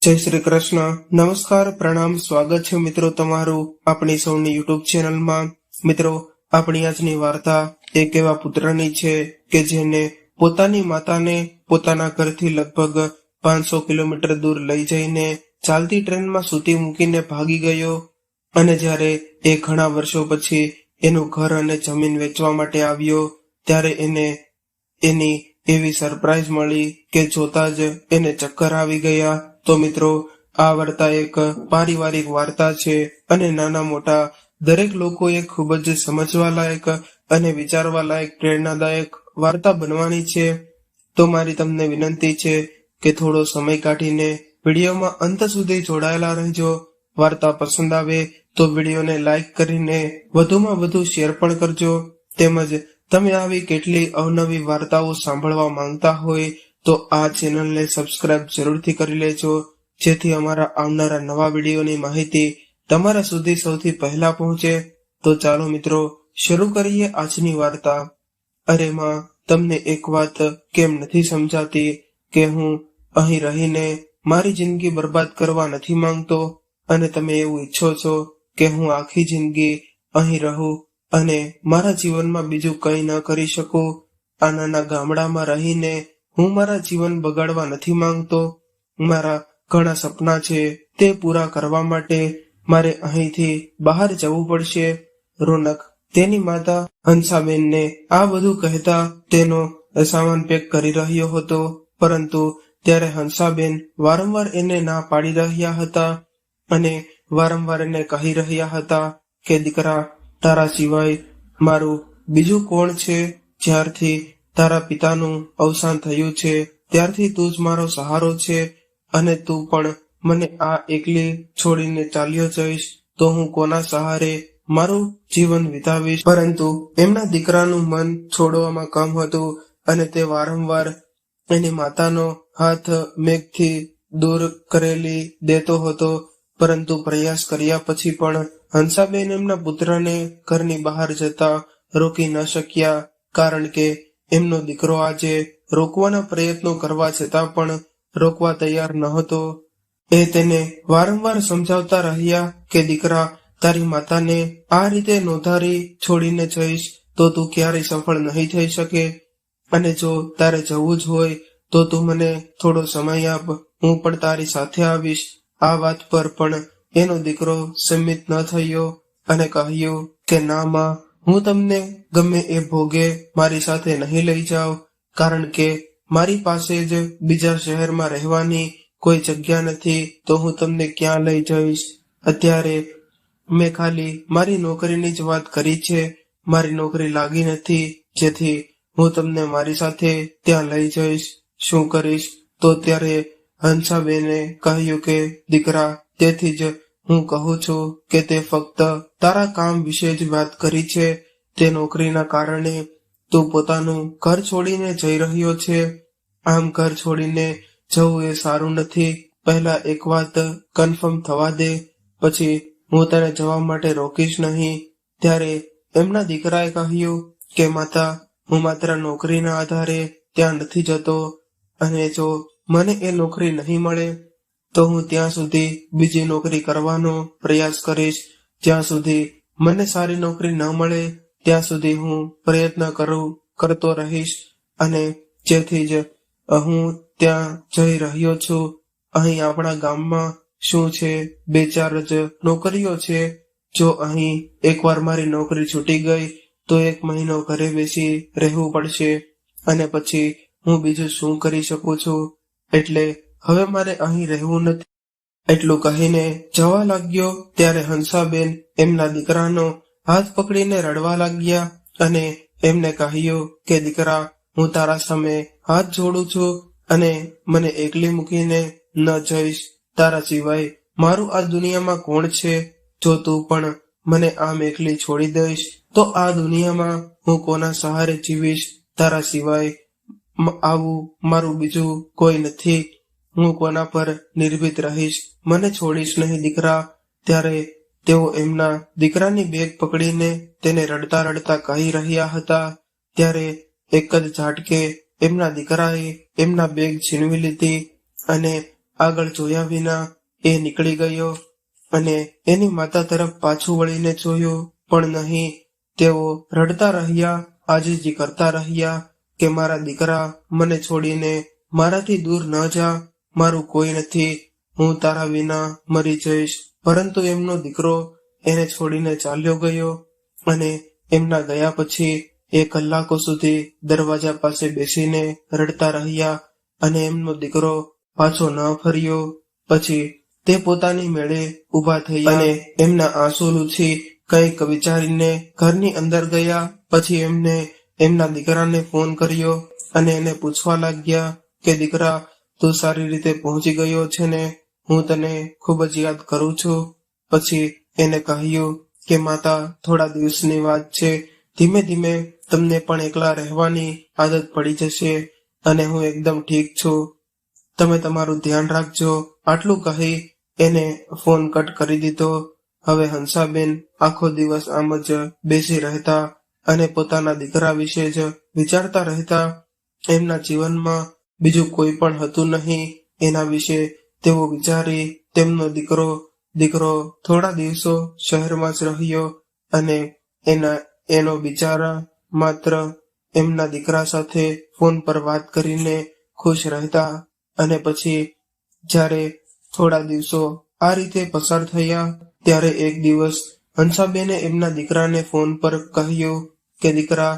જય શ્રી કૃષ્ણ. નમસ્કાર, પ્રણામ, સ્વાગત છે મિત્રો તમારું આપણી સૌની યુટ્યુબ ચેનલમાં. મિત્રો, આપણી આજની વાર્તા એક એવા પુત્રની છે કે જેને પોતાની માતાને પોતાના ઘરથી લગભગ 500 કિલોમીટર દૂર લઈ જઈને ચાલતી ટ્રેનમાં સૂતી મૂકીને ભાગી ગયો, અને જ્યારે એ ઘણા વર્ષો પછી એનું ઘર અને જમીન વેચવા માટે આવ્યો ત્યારે એને એની એવી સરપ્રાઈઝ મળી કે જોતા જ એને ચક્કર આવી ગયા. તો મિત્રો, આ વાર્તા એક પારિવારિક વાર્તા છે અને નાના મોટા દરેક લોકોએ ખૂબ જ સમજવા લાયક અને વિચારવા લાયક પ્રેરણાદાયક વાર્તા બનવાની છે. તો મારી તમને વિનંતી છે કે થોડો સમય કાઢીને વિડીયોમાં અંત સુધી જોડાયેલા રહેજો. વાર્તા પસંદ આવે તો વિડીયોને લાઈક કરીને વધુમાં વધુ શેર પણ કરજો. તેમજ તમે આવી કેટલી અવનવી વાર્તાઓ સાંભળવા માંગતા હોય તો આ ચેનલને સબસ્ક્રાઇબ જરૂરથી કરી લેજો, જેથી અમારા આવનારા નવા વિડીયોની માહિતી તમારા સુધી સૌથી પહેલા પહોંચે. તો ચાલો મિત્રો, શરૂ કરીએ આજની વાર્તા. અરે માં, તમને એક વાત કેમ નથી સમજાતી કે હું અહીં રહીને મારી જિંદગી બરબાદ કરવા નથી માંગતો, અને તમે એવું ઈચ્છો છો કે હું આખી જિંદગી અહીં રહું અને મારા જીવનમાં બીજું કંઈ ન કરી શકું. આ નાના ગામડામાં રહીને હું મારા જીવન બગાડવા નથી માંગતો. મારા ઘણા સપના છે, તે પૂરા કરવા માટે મારે અહીંથી બહાર જવું પડશે. રોનક તેની માતા હંસાબેનને આ બધું કહેતા તેનો સામાન પેક કરી રહ્યો હતો, પરંતુ ત્યારે હંસાબેન વારંવાર એને ના પાડી રહ્યા હતા અને વારંવાર એને કહી રહ્યા હતા કે દીકરા, તારા સિવાય મારું બીજું કોણ છે? જ્યારથી તારા પિતાનું અવસાન થયું છે ત્યારથી તું જ મારો સહારો છે, અને તું પણ મને આ એકલી છોડીને ચાલ્યો જઈશ તો હું કોના સહારે મારું જીવન વિતાવીશ? પરંતુ એમના દીકરાનું મન છોડવામાં કમ હતું અને તે વારંવાર એની માતાનો હાથ મેઘથી દૂર કરેલી દેતો હતો. પરંતુ પ્રયાસ કર્યા પછી પણ હંસાબેન એમના પુત્રને ઘરની બહાર જતા રોકી ન શક્યા, કારણ કે એમનો દીકરો આજે રોકવાના પ્રયત્નો કરવા છતાં પણ રોકવા તૈયાર ન હતો. એ તેને વારંવાર સમજાવતા રહ્યા કે દીકરા, તારી માતાને આ રીતે નોંધારી છોડીને જઈશ તો તું ક્યારેય સફળ નહીં થઈ શકે, અને જો તારે જવું જ હોય તો તું મને થોડો સમય આપ, હું પણ તારી સાથે આવીશ. આ વાત પર પણ એનો દીકરો સંમિત ન થયો અને કહ્યું કે ના માં, હું તમને ગમે એ ભોગે મારી સાથે નહીં લઈ જાઉં, કારણ કે મારી પાસે જ બીજા શહેરમાં રહેવાની કોઈ જગ્યા નથી, તો હું તમને ક્યાં લઈ જઈશ? અત્યારે મેં ખાલી મારી નોકરીની જ વાત કરી છે, મારી નોકરી લાગી નથી, જેથી હું તમને મારી સાથે ત્યાં લઈ જઈશ. શું કરીશ? તો ત્યારે હંસાબેને કહ્યું કે દીકરા, તેથી જ હું કહું છું કે તે ફક્ત તારા કામ વિશે જ વાત કરી છે. તે નોકરીના કારણે તું પોતાનું ઘર છોડીને જઈ રહ્યો છે. આમ ઘર છોડીને જવું એ સારું નથી. પહેલા એક વાત કન્ફર્મ થવા દે, પછી હું તને જવા માટે રોકીશ નહીં. ત્યારે એમના દીકરાએ કહ્યું કે માતા, હું માત્ર નોકરીના આધારે ત્યાં નથી જતો, અને જો મને એ નોકરી નહીં મળે તો હું ત્યાં સુધી બીજી નોકરી કરવાનો પ્રયાસ કરીશ. જ્યાં સુધી મને સારી નોકરી ન મળે ત્યાં સુધી હું પ્રયત્ન કરતો રહીશ, અને જેથી જ હું ત્યાં જઈ રહ્યો છું. અહીં આપણા ગામમાં શું છે, 2-4 જ નોકરીઓ છે. જો અહીં એકવાર મારી નોકરી છૂટી ગઈ તો 1 મહિનો ઘરે બેસી રહેવું પડશે, અને પછી હું બીજું શું કરી શકું છું? એટલે હવે મારે અહીં રહેવું નથી. એટલું કહીને જવા લાગ્યો ત્યારે હંસાબેન એમના દીકરાનો હાથ પકડીને રડવા લાગ્યા અને એમને કહ્યું કે દીકરા, હું તારા સામે હાથ જોડું છું અને મને એકલી મૂકીને ન જઈશ. તારા સિવાય મારું આ દુનિયામાં કોણ છે? જો તું પણ મને આમ એકલી છોડી દઈશ તો આ દુનિયામાં હું કોના સહારે જીવીશ? તારા સિવાય આવું મારું બીજું કોઈ નથી. હું કોના પર નિર્ભીત રહીશ? મને છોડીશ નહીં દીકરા. ત્યારે તેઓ એમના દીકરાની બેગ પકડીને તેને રડતા રડતા કહી રહ્યા હતા. ત્યારે એક જ ઝાટકે એમના દીકરાએ એમના બેગ છીનવી લીધી અને આગળ જોયા વિના એ નીકળી ગયો અને એની માતા તરફ પાછું વળીને જોયું, પણ નહીં. તેઓ રડતા રહ્યા, આજીજી કરતા રહ્યા કે મારા દીકરા, મને છોડીને મારાથી દૂર ન જા, મારું કોઈ નથી, હું તારા વિના મરી જઈશ. પરંતુ એમનો દીકરો એને છોડીને ચાલ્યો ગયો અને એમના ગયા પછી એ કલાકો સુધી દરવાજા પાસે બેસીને રડતા રહ્યા અને એમનો દીકરો પાછો ન ફર્યો. પછી તે પોતાની મેળે ઊભા થયા અને એમના આંસુ લૂછી કંઈક વિચારીને ઘરની અંદર ગયા. પછી એમને એમના દીકરાને ફોન કર્યો અને એને પૂછવા લાગ્યા કે દીકરા, તું સારી રીતે પહોંચી ગયો છે ને? હું તને ખૂબ જ યાદ કરું છું. પછી એને કહ્યું કે માતા, થોડા દિવસની વાત છે, ધીમે ધીમે તમને પણ એકલા રહેવાની આદત પડી જશે અને હું એકદમ ઠીક છું. તમે તમારું ધ્યાન રાખજો. આટલું કહી એને ફોન કટ કરી દીધો. હવે હંસાબેન આખો દિવસ આમ જ બેસી રહેતા અને પોતાના દીકરા વિશે જ વિચારતા રહેતા. એમના જીવનમાં બીજું કોઈ પણ હતું નહીં. એના વિશે તેઓ વિચારી તેમનો દીકરો થોડા દિવસો શહેરમાં જ રહ્યો અને એનો બિચારા માત્ર એમના દીકરા સાથે ફોન પર વાત કરીને ખુશ રહેતા. અને પછી જ્યારે થોડા દિવસો આ રીતે પસાર થયા ત્યારે એક દિવસ હંસાબેને એમના દીકરાને ફોન પર કહ્યું કે દીકરા,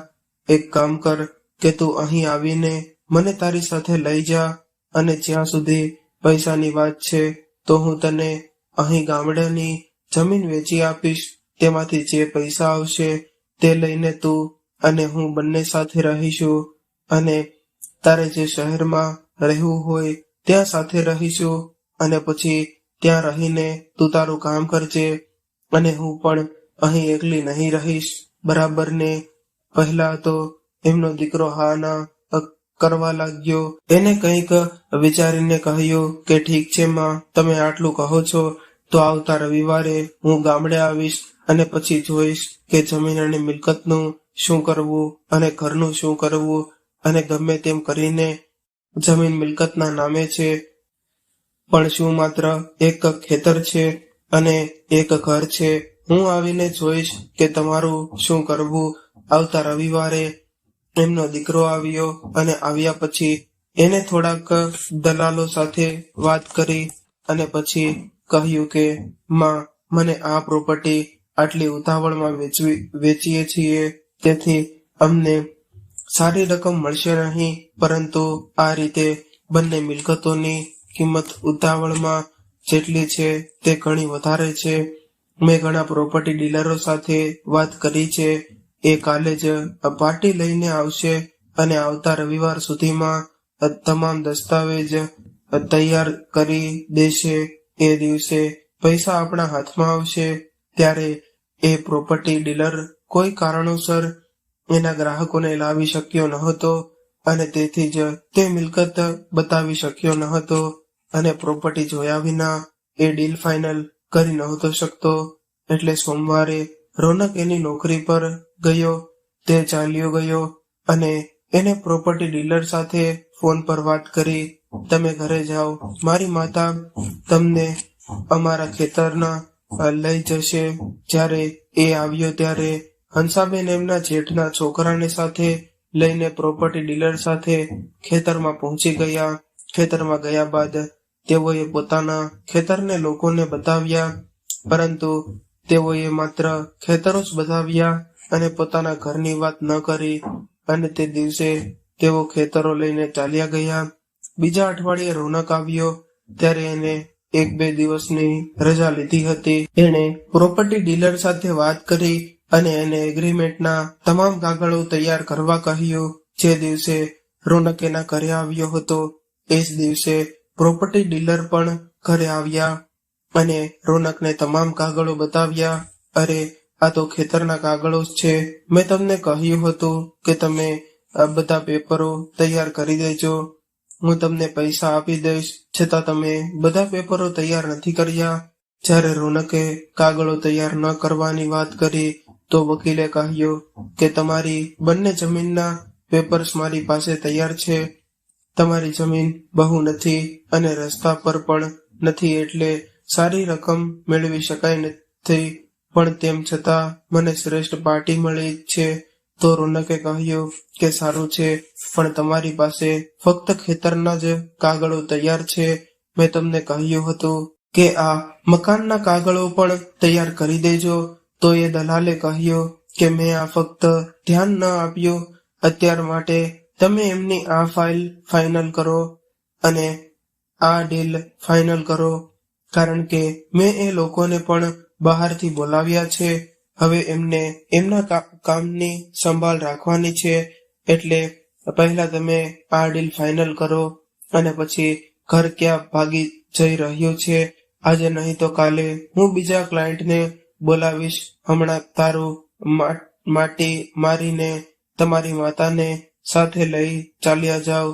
એક કામ કર કે તું અહીં આવીને મને તારી સાથે લઈ જા, અને જ્યાં સુધી પૈસાની વાત છે તો હું તને અહીં ગામડાની જમીન વેચી આપીશ. તેમાંથી જે પૈસા આવશે તે લઈને તું અને હું બંને સાથે રહીશું અને તારે જે શહેરમાં રહેવું હોય ત્યાં સાથે રહીશું. અને પછી ત્યાં રહીને તું તારું કામ કરજે અને હું પણ અહીં એકલી નહીં રહીશ, બરાબર ને? પહેલા તો એમનો દીકરો હા ના કરવા લાગ્યો. એને કંઈક વિચારીને કહ્યું કે ઠીક છે માં, તમે આટલું કહો છો તો આવતા રવિવારે હું ગામડે આવીશ અને પછી જોઈશ કે જમીન અને મિલકતનું શું કરવું અને ઘરનું શું કરવું. અને ગમે તેમ કરીને જમીન મિલકતના નામે છે, પણ શું માત્ર એક ખેતર છે અને એક ઘર છે. હું આવીને જોઈશ કે તમારું શું કરવું. આવતા રવિવારે એમનો દીકરો આવ્યો અને આવ્યા પછી એને થોડાક દલાલો સાથે વાત કરી અને પછી કહ્યું કે માં, મને આ પ્રોપર્ટી આટલી ઉતાવળમાં વેચીએ છીએ, તેથી અમને સારી રકમ મળશે નહીં, પરંતુ આ રીતે બંને મિલકતોની કિંમત ઉતાવળમાં જેટલી છે તે ઘણી વધારે છે. મેં ઘણા પ્રોપર્ટી ડીલરો સાથે વાત કરી છે. એ કાલે જ પાર્ટી લઈને આવશે અને આવતા રવિવાર સુધીમાં તમામ દસ્તાવેજ તૈયાર કરી દેશે. એ દિવસે પૈસા આપણા હાથમાં આવશે. ત્યારે એ પ્રોપર્ટી ડીલર કોઈ કારણોસર એના ગ્રાહકોને લાવી શક્યો ન હતો અને તેથી જ તે મિલકત બતાવી શક્યો ન હતો અને પ્રોપર્ટી જોયા વિના એ ડીલ ફાઇનલ કરી નહોતો શકતો. એટલે સોમવારે રોનક એની નોકરી પર ગયો. તે ચાલ્યો ગયો અને એને પ્રોપર્ટી ડીલર સાથે ફોન પર વાત કરી, તમે ઘરે જાઓ, મારી માતા તમને અમારા ખેતરના લઈ જશે. જ્યારે એ આવ્યો ત્યારે હંસાબેન એમના જેઠના છોકરાને સાથે લઈને પ્રોપર્ટી ડીલર સાથે ખેતરમાં પહોંચી ગયા. ખેતરમાં ગયા બાદ તેઓએ પોતાના ખેતરને લોકોને બતાવ્યા, પરંતુ તેઓએ માત્ર ખેતરો જ બતાવ્યા અને પોતાના ઘરની વાત ન કરી. અને તે દિવસે તેઓ ખેતરો લઈને ચાલ્યા ગયા. બીજા અઠવાડિયે રોનક આવ્યો ત્યારે એને 1-2 દિવસની રજા લીધી હતી. એણે પ્રોપર્ટી ડીલર સાથે વાત કરી અને એને એગ્રીમેન્ટના તમામ કાગળો તૈયાર કરવા કહ્યું. જે દિવસે રોનક એના ઘરે આવ્યો હતો એ જ દિવસે પ્રોપર્ટી ડીલર પણ ઘરે આવ્યા અને રોનકને તમામ કાગળો બતાવ્યા. અરે, આ તો ખેતરના કાગળો જ છે. મેં તમને કહ્યું હતું કે તમે આ બધા પેપરો તૈયાર કરી દેજો, હું તમને પૈસા આપી દઈશ, છતાં તમે બધા પેપરો તૈયાર નથી કર્યા. જ્યારે રોનકે કાગળો તૈયાર ન કરવાની વાત કરી તો વકીલે કહ્યું કે તમારી બંને જમીનના પેપર્સ મારી પાસે તૈયાર છે, તમારી જમીન બહુ નથી અને રસ્તા પર પણ નથી, એટલે સારી રકમ મેળવી શકાય નથી, પણ તેમ છતાં મને શ્રેષ્ઠ પાર્ટી મળી છે. તો રોનકે કહ્યું કે સારું છે, પણ તમારી પાસે ફક્ત ખેતરના જ કાગળો તૈયાર છે. મેં તમને કહ્યું હતું કે આ મકાનના કાગળો પણ તૈયાર કરી દેજો. તો એ દલાલે કહ્યું કે મેં આ ફક્ત ધ્યાન ન આપ્યું. અત્યાર માટે તમે એમની આ ફાઇલ ફાઇનલ કરો અને આ ડીલ ફાઇનલ કરો, કારણ કે મેં એ લોકોને પણ બહારથી બોલાવ્યા છે. હવે એમને એમના કામની સંભાળ રાખવાની છે, એટલે પહેલા તમે આ ડીલ ફાઇનલ કરો અને પછી ઘર ક્યાં ભાગી જઈ રહ્યું છે આજે નહીં તો કાલે હું બીજા ક્લાયન્ટને બોલાવીશ. હમણાં તારું માટી મારીને તમારી માતાને સાથે લઈ ચાલ્યા જાઓ.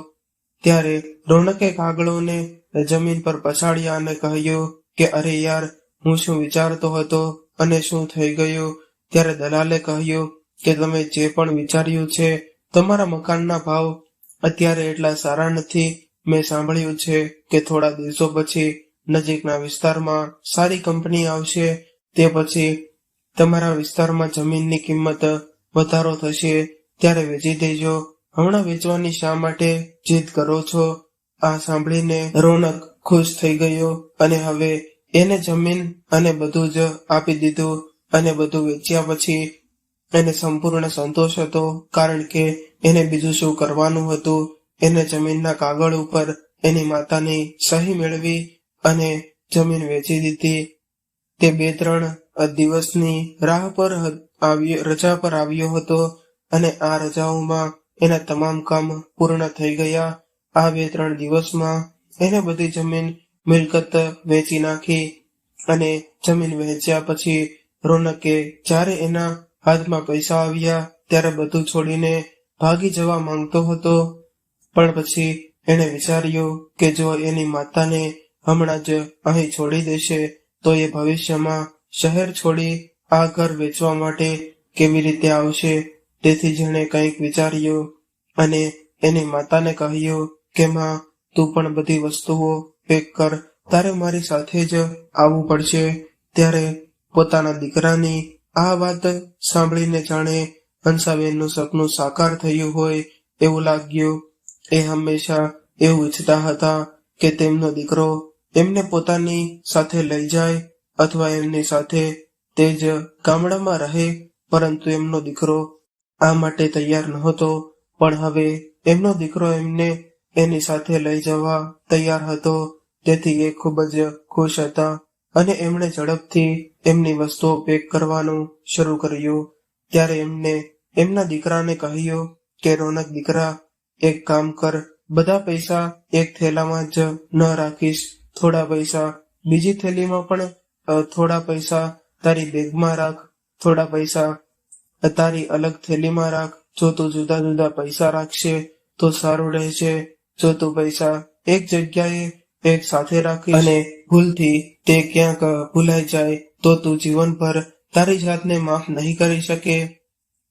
ત્યારે રોનકે કાગળોને જમીન પર પછાડ્યા અને કહ્યું કે અરે યાર, હું શું વિચારતો હતો અને શું થઈ ગયું. ત્યારે દલાલે કહ્યું કે તમે જે પણ વિચાર્યું છે, તમારા મકાનના ભાવ અત્યારે એટલા સારા નથી. મેં સાંભળ્યું છે કે થોડા દિવસો પછી નજીકના વિસ્તારમાં સારી કંપની આવશે, તે પછી તમારા વિસ્તારમાં જમીનની કિંમત વધારો થશે, ત્યારે વેચી દેજો. હમણાં વેચવાની શા માટે જીદ કરો છો? આ સાંભળીને રોનક ખુશ થઈ ગયો અને હવે એને જમીન અને બધું જ આપી દીધું, અને બધું વેચ્યા પછી એને સંપૂર્ણ સંતોષ હતો, કારણ કે એને બીજું શું કરવાનું હતું. એને જમીનના કાગળ ઉપર એની માતાની સહી મેળવી અને જમીન વેચી દીધી. તે 2-3 દિવસની રજા પર આવ્યો હતો અને આ રજાઓમાં એના તમામ કામ પૂર્ણ થઈ ગયા. આ 2-3 દિવસમાં એને બધી જમીન મિલકત વેચી નાખી, અને જમીન વેચ્યા પછી રોનકે જ્યારે એના હાથમાં પૈસા આવ્યા ત્યારે બધું છોડીને ભાગી જવા માંગતો હતો, પણ પછી એણે વિચાર્યું કે જો એની માતાને હમણાં જ અહીં છોડી દેશે તો એ ભવિષ્યમાં શહેર છોડી આ ઘર વેચવા માટે કેવી રીતે આવશે. તેથી જેણે કંઈક વિચાર્યું અને એની માતાને કહ્યું કે માં, તું પણ બધી વસ્તુઓ પેક કર, તારે મારી સાથે જ આવવું પડશે. ત્યારે પોતાના દીકરાની આ વાત સાંભળીને જાણે હંસાબેનનું સપનું સાકાર થયું હોય એવું લાગ્યું. એ હંમેશા એવું ઈચ્છતા હતા કે તેમનો દીકરો એમને પોતાની સાથે લઈ જાય અથવા એમની સાથે તે જ ગામડામાં રહે, પરંતુ એમનો દીકરો આ માટે તૈયાર નહોતો. પણ હવે એમનો દીકરો એમને એની સાથે લઈ જવા તૈયાર હતો, તેથી એ ખૂબ જ ખુશ હતા અને એમણે ઝડપથી એમની વસ્તુઓ પેક કરવાનું શરૂ કર્યું. ત્યારે એમને એમના દીકરાને કહ્યું કે રોનક દીકરા, એક કામ કર, બધા પૈસા એક થેલામાં જ ન રાખીશ, થોડા પૈસા બીજી થેલીમાં પણ, થોડા પૈસા તારી બેગમાં રાખ, થોડા પૈસા તારી અલગ થેલીમાં રાખ. જો તું જુદા જુદા પૈસા રાખશે તો સારું રહેશે. જો તું પૈસા એક જગ્યાએ એક સાથે રાખીશ અને ભૂલથી તે ક્યાંક ભૂલાઈ જાય તો તું જીવનભર તારી જાતને માફ નહીં કરી શકે.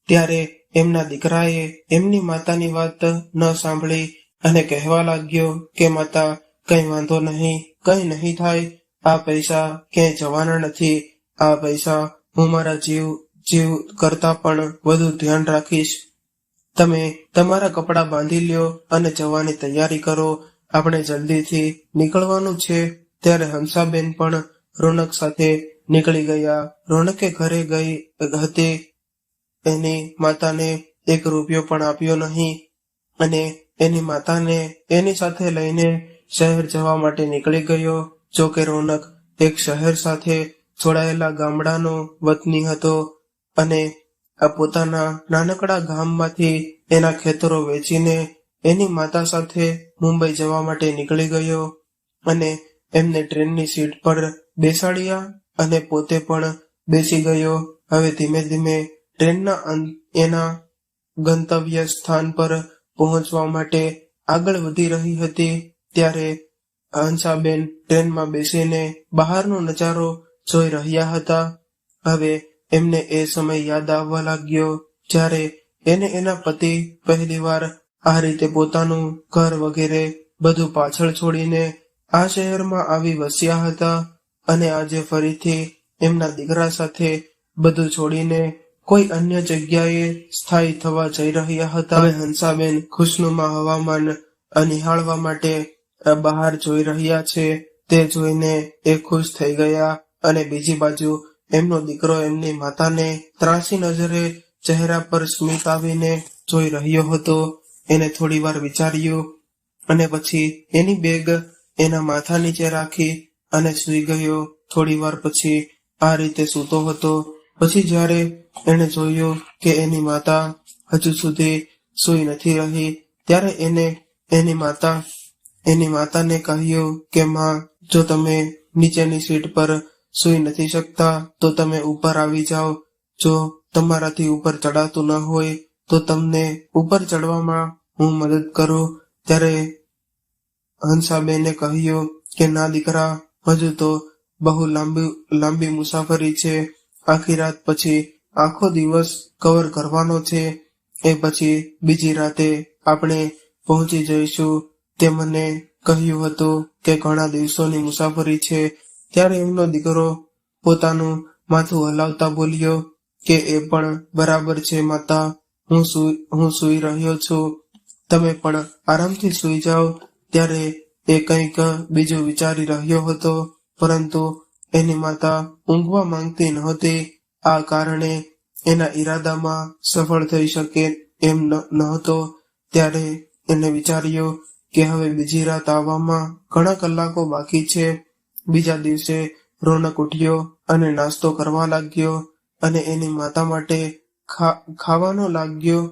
ત્યારે એમના દીકરાએ એમની માતાની વાત ન સાંભળી અને કહેવા લાગ્યો કે માતા, કઈ વાંધો નહીં, કઈ નહીં થાય, આ પૈસા ક્યાંય જવાના નથી. આ પૈસા હું મારા જીવ કરતા પણ વધુ ધ્યાન રાખીશ. તમે તમારા કપડાં બાંધી લ્યો અને જવાની તૈયારી કરો, આપણે જલ્દીથી નીકળવાનું છે. ત્યારે હંસાબેન પણ રોનક સાથે નીકળી ગયા. રોનકે ઘરે ગઈ હતી, એની માતાને 1 રૂપિયો પણ આપ્યો નહીં અને એની માતાને એની સાથે લઈને શહેર જવા માટે નીકળી ગયો. જો કે રોનક એક શહેર સાથે જોડાયેલા ગામડાનો વતની હતો અને આ પોતાના નાનકડા ગામમાંથી એના ખેતરો વેચીને એની માતા સાથે મુંબઈ જવા માટે નીકળી ગયો અને એમને ટ્રેનની સીટ પર બેસાડ્યા અને પોતે પણ બેસી ગયો. હવે ધીમે ધીમે ટ્રેનના એના ગંતવ્ય સ્થાન પર પહોંચવા માટે આગળ વધી રહી હતી. ત્યારે હંસાબેન ટ્રેનમાં બેસીને બહારનો નજારો જોઈ રહ્યા હતા. હવે એમને એ સમય યાદ આવવા લાગ્યો જ્યારે એને એના પતિ પહેલીવાર આ રીતે પોતાનું ઘર વગેરે બધું પાછળ છોડીને આ શહેરમાં આવી વસ્યા હતા અને આજે ફરીથી એમના દીકરા સાથે બધું છોડીને કોઈ અન્ય જગ્યાએ સ્થાયી થવા જઈ રહ્યા હતા. હવે હંસાબેન ખુશનુમા હવામાન નિહાળવા માટે બહાર જોઈ રહ્યા છે. તે જોઈને એ ખુશ થઈ ગયા અને બીજી બાજુ એમનો દીકરો એમની માતાને ત્રાસી નજરે ચહેરા પર સ્મિત આવીને જોઈ રહ્યો હતો. એને થોડી વાર વિચાર્યું અને પછી એની બેગ એના માથા નીચે રાખી અને સૂઈ ગયો. થોડી વાર પછી આ રીતે સૂતો હતો. પછી જ્યારે એણે જોયું કે એની માતા હજુ સુધી સૂઈ નથી રહી, ત્યારે એને એની માતાને કહ્યું કે માં, જો તમે નીચેની સીટ પર સૂઈ નથી શકતા તો તમે ઉપર આવી જાઓ. જો તમારાથી ઉપર ચડાતું ન હોય તો તમને ઉપર ચડવામાં હું મદદ કરું. ત્યારે હંસાબેને કહ્યું કે ના દીકરા, હજુ તો બહુ લાંબી મુસાફરી છે. આખી રાત પછી આખો દિવસ કવર કરવાનો છે. એ પછી બીજી રાતે આપણે પહોંચી જઈશું. તે મને કહ્યું હતું કે ઘણા દિવસોની મુસાફરી છે. ત્યારે એમનો દીકરો પોતાનું માથું હલાવતા બોલ્યો કે એ પણ બરાબર છે માતા, હું સૂઈ રહ્યો છું, તમે પણ આરામથી સૂઈ જાઓ. ત્યારે એ કંઈક બીજું વિચારી રહ્યો હતો, પરંતુ એની માતા ઊંઘવા માંગતી નહોતી. આ કારણે એના ઈરાદામાં સફળ થઈ શકે એમ નહોતો. ત્યારે એને વિચાર્યું કે હવે બીજી રાત આવવામાં ઘણા કલાકો બાકી છે. બીજા દિવસે રોનક ઉઠ્યો અને નાસ્તો કરવા લાગ્યો અને એની માતા માટે ખાવાનો લાગ્યો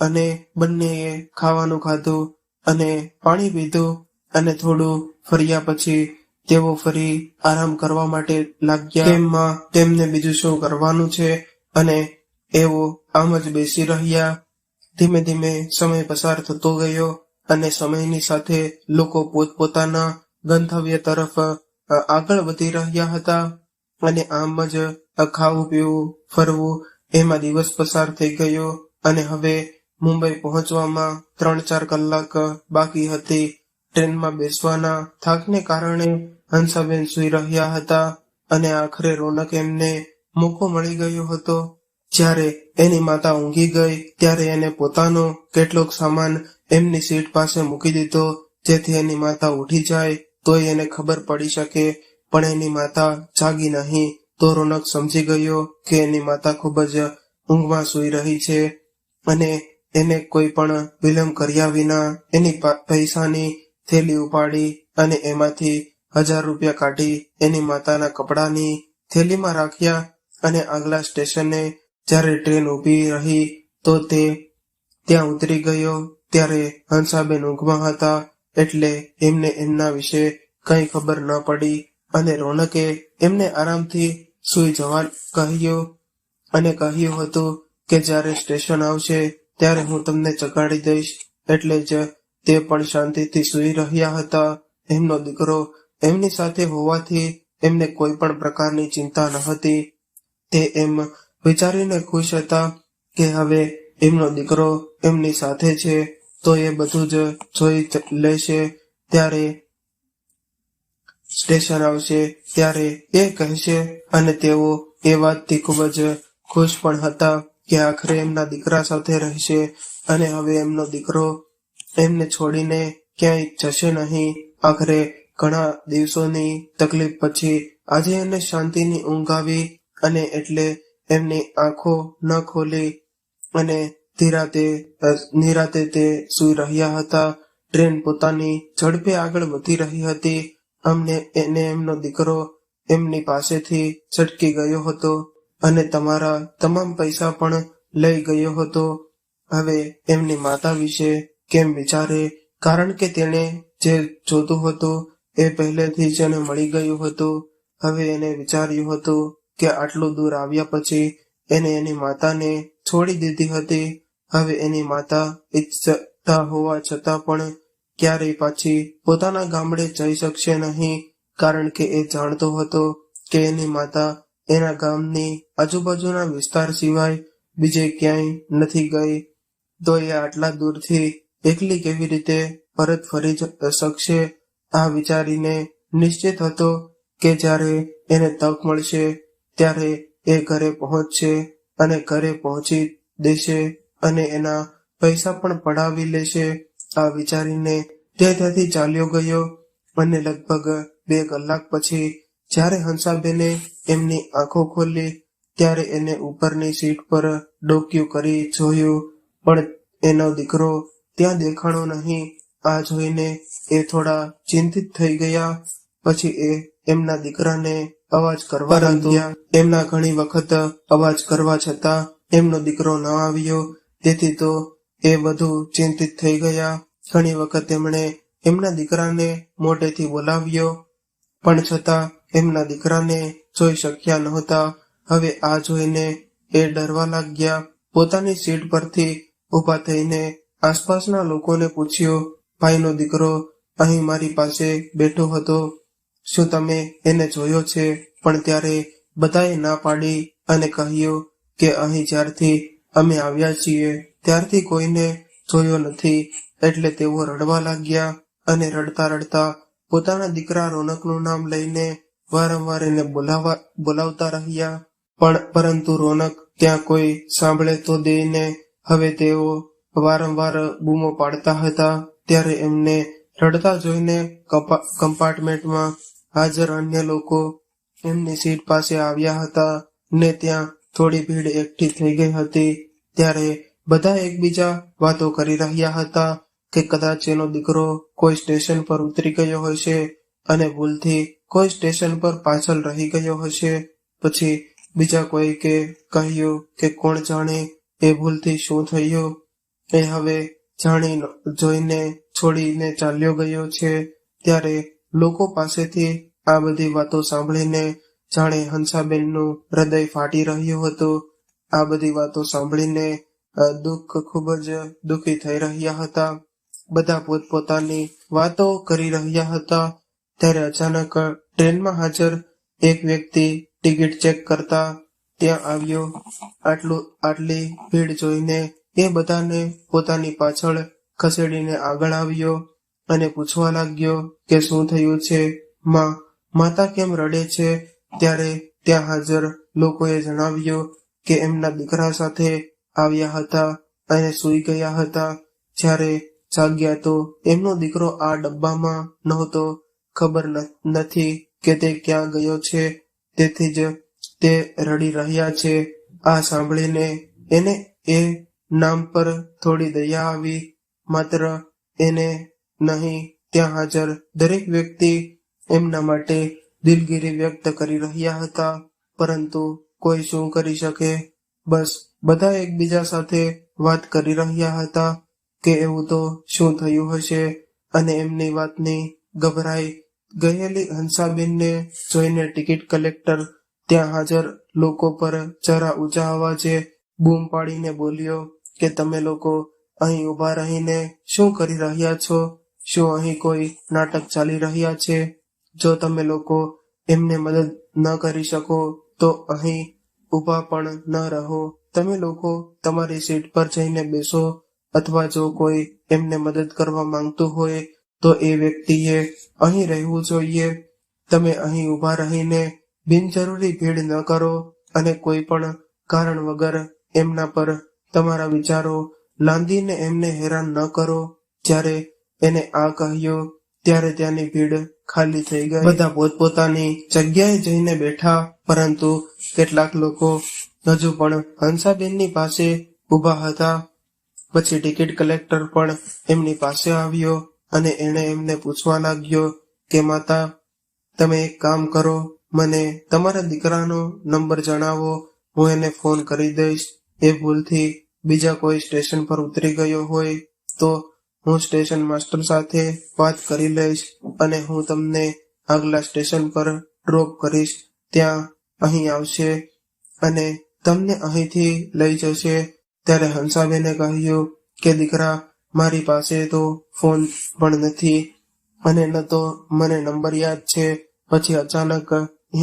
અને બંનેએ ખાવાનું ખાધું અને પાણી પીધું અને થોડું ફર્યા પછી તેઓ ફરી આરામ કરવા માટે લાગ્યા. કેમમાં તેમને બીજું શું કરવાનું છે અને એવો આમ જ બેસી રહ્યા. ધીમે ધીમે સમય પસાર થતો ગયો અને સમયની સાથે લોકો પોતપોતાના ગંતવ્ય તરફ આગળ વધી રહ્યા હતા અને આમ જ ખાવું પીવું ફરવું એમાં દિવસ પસાર થઈ ગયો અને હવે મુંબઈ પહોંચવામાં 3-4 કલાક બાકી હતી. ટ્રેનમાં બેસવાના થાકને કારણે હંસાબેન સૂઈ રહ્યા હતા અને આખરે રોનક એમને મોકો મળી ગયો હતો. જ્યારે એની માતા ઊંઘી ગઈ ત્યારે એને પોતાનો કેટલોક સામાન એમની સીટ પાસે મૂકી દીધો, જેથી એની માતા ઉઠી જાય તોય એને ખબર પડી શકે. પણ એની માતા જાગી નહીં. તો રોનક સમજી ગયો કે એની માતા ખૂબ જ ઊંઘમાં સૂઈ રહી છે અને એને કોઈ પણ વિલંબ કર્યા વિના એની પૈસાની થેલી ઉપાડી અને એમાંથી 1000 રૂપિયા કાઢી એની માતાના કપડાની થેલીમાં રાખ્યા અને આગલા સ્ટેશને જ્યારે ટ્રેન ઊભી રહી તો તે ત્યાં ઉતરી ગયો. ત્યારે હંસાબેન ઊંઘમાં હતા એટલે એમને એમના વિશે કંઈ ખબર ન પડી અને રોનકે એમને આરામથી સૂઈ જવા કહ્યું અને કહ્યું હતું કે જ્યારે સ્ટેશન આવશે ત્યારે હું તમને જગાડી દઈશ. એટલે જ તે પણ શાંતિથી સૂઈ રહ્યા હતા. એમનો દીકરો એમની સાથે હોવાથી એમને કોઈ પણ પ્રકારની ચિંતા ન હતી. તે એમ વિચારીને ખુશ હતા કે હવે એમનો દીકરો એમની સાથે છે તો એ બધું જ જોઈ લેશે. ત્યારે સ્ટેશન આવશે ત્યારે એ કહેશે અને તેઓ એ વાતથી ખૂબ જ ખુશ પણ હતા કે આખરે એમના દીકરા સાથે રહેશે અને હવે એમનો દીકરો એમને છોડીને ક્યાંય જશે નહીં. આખરે ઘણા દિવસોની તકલીફ પછી આજે એને શાંતિની ઊંઘ આવી અને એટલે એમની આંખો ન ખોલી અને નિરાતે તે સૂઈ રહ્યા હતા. ટ્રેન પોતાની ઝડપે આગળ વધી રહી હતી. એમનો દીકરો એમની પાસેથી છટકી ગયો હતો અને તમારા તમામ પૈસા પણ લઈ ગયો હતો. હવે એમની માતા વિશે કેમ વિચારે, કારણ કે તેણે જે જોતું હતું એ પહેલેથી જ એને મળી ગયું હતું. હવે એને વિચાર્યું હતું કે આટલું દૂર આવ્યા પછી એને એની માતાને છોડી દીધી હતી. હવે એની માતા ઈચ્છતા હોવા છતાં પણ ક્યારેય પાછી પોતાના ગામડે જઈ શકશે નહીં, કારણ કે એ જાણતો હતો કે એની માતા એના ગામની આજુબાજુના વિસ્તાર સિવાય બીજે ક્યાંય નથી ગઈ. તો એ આટલા દૂરથી એકલી કેવી રીતે પરત ફરી શકશે, આ વિચારીને નિશ્ચિત હતો કે જ્યારે એને તક મળશે ત્યારે એ ઘરે પહોંચશે અને ઘરે પહોંચી દેશે અને એના પૈસા પણ પડાવી લેશે. આ વિચારીને તે ત્યાંથી ચાલ્યો ગયો અને લગભગ 2 કલાક પછી જ્યારે હંસાબેને એમની આંખો ખોલી ત્યારે એને ઉપરની સીટ પર ડોકિયું કરી જોયું, પણ એનો દીકરો ત્યાં દેખાણો નહીં. આ જોઈને એ થોડા ચિંતિત થઈ ગયા. પછી એ એમના દીકરાને અવાજ કરવા લાગ્યા. એમના ઘણી વખત અવાજ કરવા છતાં એમનો દીકરો ન આવ્યો, તેથી તો એ વધુ ચિંતિત થઈ ગયા. ઘણી વખત એમણે એમના દીકરાને મોટેથી બોલાવ્યો, પણ છતાં એમના દીકરાને જોઈ શક્યા નહોતા. હવે આ જોઈને એ ડરવા લાગ્યા. પોતાની સીટ પરથી ઊભા થઈને આસપાસના લોકોને પૂછ્યું, ભાઈનો દીકરો અહીં મારી પાસે બેઠો હતો, શું તમે એને જોયો છે? પણ ત્યારે બધાએ ના પાડી અને કહ્યું કે અહીં જ્યારથી અમે આવ્યા છીએ ત્યારથી કોઈને જોયો નથી. એટલે તેઓ રડવા લાગ્યા અને રડતા રડતા પોતાના દીકરા રોનકનું નામ લઈને વારંવાર એને બોલાવતા રહ્યા. પરંતુ રોનક ત્યાં કોઈ સાંભળે તો દઈને. હવે તેઓ વારંવાર બૂમો પાડતા હતા. ત્યારે એમને રડતા જોઈને કમ્પાર્ટમેન્ટમાં હાજર અન્ય લોકો એમની સીટ પાસે આવ્યા હતા ને ત્યાં થોડી ભીડ એકઠી થઈ ગઈ હતી. ત્યારે બધા એકબીજા વાતો કરી રહ્યા હતા કે કદાચ એનો દીકરો કોઈ સ્ટેશન પર ઉતરી ગયો હશે અને ભૂલથી કોઈ સ્ટેશન પર પાછળ રહી ગયો હશે. પછી બીજા કોઈકે કહ્યું કે કોણ જાણે એ ભૂલથી શું થયું, એ હવે જાણી જોઈને છોડીને ચાલ્યો ગયો છે. ત્યારે લોકો પાસેથી આ બધી વાતો સાંભળીને જાણે હંસાબેનનું હૃદય ફાટી રહ્યું હતું. આ બધી વાતો સાંભળીને ખૂબ જ દુઃખી થઈ રહ્યા હતા. બધા પોતપોતાની વાતો કરી રહ્યા હતા. ત્યારે અચાનક ટ્રેનમાં હાજર એક વ્યક્તિ ટિકિટ ચેક કરતા ત્યાં આવ્યો. આટલી ભીડ જોઈને એ બધાને પોતાની પાછળ ખસેડીને આગળ આવ્યો અને પૂછવા લાગ્યો કે શું થયું છે, માતા કેમ રડે છે? ત્યારે ત્યાં હાજર લોકોએ જણાવ્યું કે એમના દીકરા સાથે આવ્યા હતા અને સૂઈ ગયા હતા. જ્યારે જાગ્યા તો એમનો દીકરો આ ડબ્બામાં નહોતો. ખબર નથી કે તે ક્યાં ગયો છે, તેથી જ તે રડી રહ્યા છે. આ સાંભળીને એને એ નામ પર થોડી દયા આવી. માત્ર એને નહીં, ત્યાં હાજર દરેક વ્યક્તિ એમના માટે દિલગીરી વ્યક્ત કરી રહ્યા હતા. પરંતુ કોઈ શું કરી શકે? બસ બધા એકબીજા સાથે વાત કરી રહ્યા હતા કે એવું તો શું થયું હશે. અને એમની વાતની ગભરાઈ ગયેલી હંસાબેનને જોઈને ટિકિટ કલેક્ટર ત્યાં હાજર લોકો પર જરા ઊંચા અવાજે બૂમ પાડીને બોલ્યો કે તમે લોકો અહીં ઊભા રહીને શું કરી રહ્યા છો? શું અહીં કોઈ નાટક ચાલી રહ્યા છે? જો તમે લોકો એમને મદદ ન કરી શકો તો અહીં ઊભા પણ ન રહો. તમે લોકો તમારી સીટ પર જઈને બેસો, અથવા જો કોઈ એમને મદદ કરવા માંગતું હોય તો એ વ્યક્તિએ અહીં રહેવું જોઈએ. તમે અહીં ઊભા રહીને બિનજરૂરી ભીડ ન કરો અને કોઈ પણ કારણ વગર એમના પર તમારા વિચારો લાંદીને એમને હેરાન ન કરો. જ્યારે એને આ કહ્યું ત્યારે ત્યાંની ભીડ ખાલી થઈ ગઈ. બધા પોતપોતાની જગ્યાએ જઈને બેઠા, પરંતુ કેટલાક લોકો હજુ પણ હંસાબેનની પાસે ઊભા હતા. પછી ટિકિટ કલેક્ટર પણ એમની પાસે આવ્યો અને એણે એમને પૂછવા લાગ્યો કે માતા, તમે એક કામ કરો, મને તમારા દીકરાનો નંબર જણાવો, હું એને ફોન કરી દઈશ. એ ભૂલથી બીજા કોઈ સ્ટેશન પર ઉતરી ગયો હોય તો હું સ્ટેશન માસ્ટર સાથે વાત કરી લઈશ અને હું તમને આગલા સ્ટેશન પર ડ્રોપ કરીશ. ત્યાં અહીં આવશે અને તમને અહીંથી લઈ જશે. ત્યારે હંસાબેને કહ્યું કે દીકરા, મારી પાસે તો ફોન પણ નથી અને ન તો મને નંબર યાદ છે. પછી અચાનક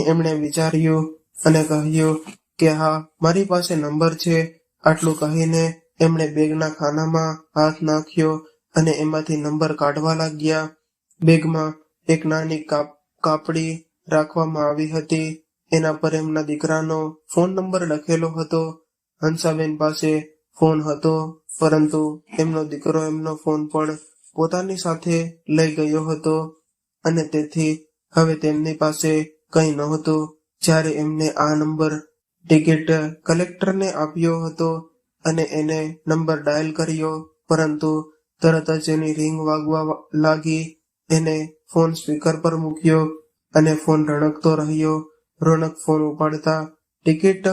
એમણે વિચાર્યું અને કહ્યું કે હા, મારી પાસે નંબર છે. આટલું કહીને એમણે બેગના ખાનામાં હાથ નાખ્યો અને એમાંથી નંબર કાઢવા લાગ્યા. બેગમાં એક નાની કાપડી રાખવામાં આવી હતી. એના પર એમના દીકરાનો ફોન નંબર લખેલો હતો. હંસાબેન પાસે ફોન હતો, પરંતુ એમનો દીકરો એમનો ફોન પણ પોતાની સાથે લઈ ગયો હતો અને તેથી હવે તેમની પાસે કંઈ નહોતું. જ્યારે એમને આ નંબર ટિકિટ કલેક્ટરને આપ્યો હતો અને એને નંબર ડાયલ કર્યો, પરંતુ તરત જ એની રિંગ વાગવા લાગી. એને ફોન સ્પીકર પર મૂક્યો અને ફોન રણકતો રહ્યો. રોનક ફોન ઉપાડતા ટિકિટ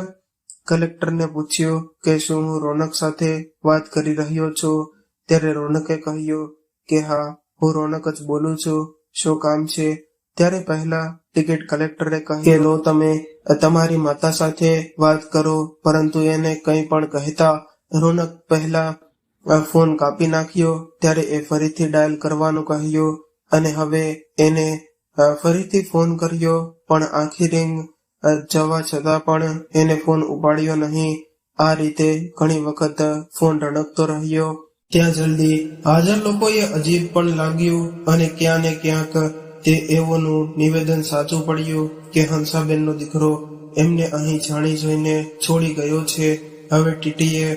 કલેક્ટરને પૂછ્યું કે શું હું રોનક સાથે વાત કરી રહ્યો છું? ત્યારે રોનકે કહ્યું કે હા, હું રોનક જ બોલું છું, શું કામ છે? ત્યારે પહેલા ટિકિટ કલેક્ટરે કહ્યું કે લો, તમે તમારી માતા સાથે વાત કરો, પરંતુ એને કંઈ પણ કહેતા રોનક પહેલા ફોન કાપી નાખ્યો. ત્યારે એ ફરીથી ડાયલ કરવાનું કહ્યું અને હવે એને ફરીથી ફોન કર્યો, પણ આખી રિંગ જવા છતાં પણ એને ફોન ઉપાડ્યો નહીં. આ રીતે ઘણી વખત ફોન રણકતો રહ્યો. ત્યાં જલ્દી હાજર લોકોએ અજીબ પણ લાગ્યું અને ક્યાં ને ક્યાંક તે એવોનું નિવેદન સાચું પડ્યું કે હંસાબેનનો દીકરો એમને અહીં જાણી જોઈને છોડી ગયો છે. હવે ટીટીએ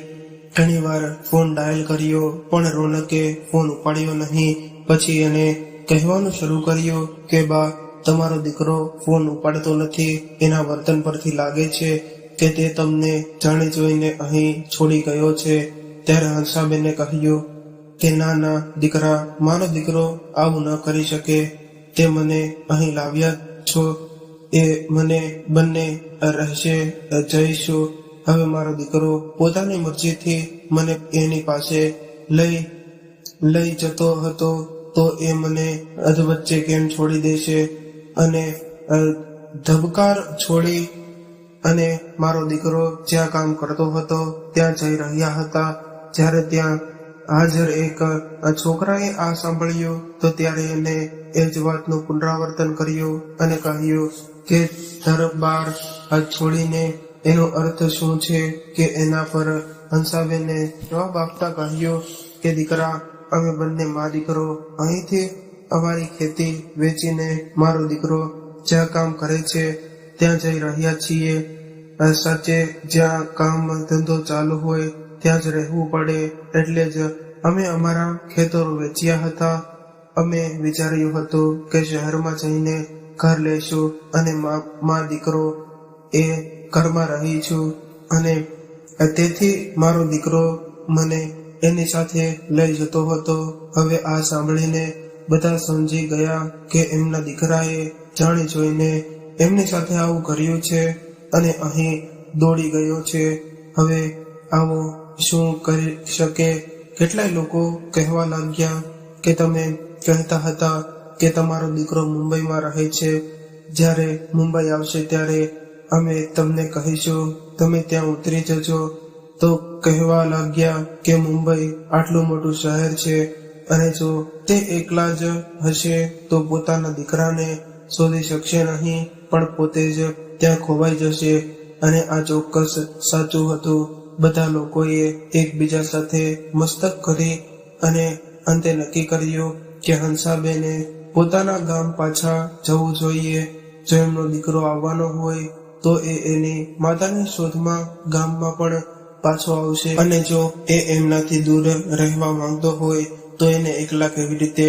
ઘણીવાર ફોન ડાયલ કર્યો, પણ રોનકે ફોન ઉપાડ્યો નહીં. પછી એને કહેવાનું શરૂ કર્યું કે બા, તમારો દીકરો ફોન ઉપાડતો નથી. એના વર્તન પરથી લાગે છે કે તે તમને જાણી જોઈને અહીં છોડી ગયો છે. ત્યારે હંસાબેને કહ્યું કે ના ના દીકરા, મારો દીકરો આવું ન કરી શકે. તે મને અહીં લાવ્યા છો, એ મને બંને રહેશે જઈશું. હવે મારો દીકરો પોતાની મરજીથી મને એની પાસે લઈ જતો હતો, તો એ મને અધવચ્ચે કેમ છોડી દેશે? અને ધબકાર છોડી અને મારો દીકરો જ્યાં કામ કરતો હતો ત્યાં જઈ રહ્યા હતા. જ્યારે ત્યાં હાજર એક છોકરાએ આ સાંભળ્યું તો ત્યારે એને એ જ વાતનું પુનરાવર્તન કર્યું અને કહ્યું કે દરબાર છોડીને એનો અર્થ શું છે? કે એના પર હંસાબેને જવાબ આપતા કહ્યું કે દીકરા, અમે બંને મા દીકરો અહીંથી અમારી ખેતી વેચીને મારો દીકરો જ્યાં કામ કરે છે ત્યાં જઈ રહ્યા છીએ. સાચે જ્યાં કામ ધંધો ચાલુ હોય ત્યાં જ રહેવું પડે, એટલે જ અમે અમારા ખેતરો વેચ્યા હતા. અમે વિચાર્યું હતું કે શહેરમાં જઈને ઘર લેશું અને મા દીકરો એ ઘરમાં રહીશું, અને તેથી મારો દીકરો મને એની સાથે લઈ જતો હતો. હવે આ સાંભળીને બધા સમજી ગયા કે એમના દીકરાએ જાણી જોઈને એમની સાથે આવું કર્યું છે અને અહીં દોડી ગયો છે. હવે આવું શું કરી શકે? કેટલાય લોકો કહેવા લાગ્યા કે તમે કહેતા હતા કે તમારો દીકરો મુંબઈમાં રહે છે, જ્યારે મુંબઈ આવશે ત્યારે અમે તમને કહીશું, તમે ત્યાં ઉતરી જજો. તો કહેવા લાગ્યા કે મુંબઈ આટલું મોટું શહેર છે અને જો તે એકલા જ હશે તો પોતાના દીકરાને શોધી શકશે નહીં, પણ પોતે જ ત્યાં ખોવાઈ જશે. અને આ ચોક્કસ સાચું હતું. બધા લોકોએ એકબીજા સાથે મસ્તક કરી અને અંતે નક્કી કર્યું કે હંસાબેને પોતાના ગામ પાછા જવું જોઈએ. જો એમનો દીકરો આવવાનો હોય તો એ એની માતાની શોધમાં ગામમાં પણ પાછો આવશે, અને જો એ એમનાથી દૂર રહેવા માંગતો હોય તો એને એકલા કેવી રીતે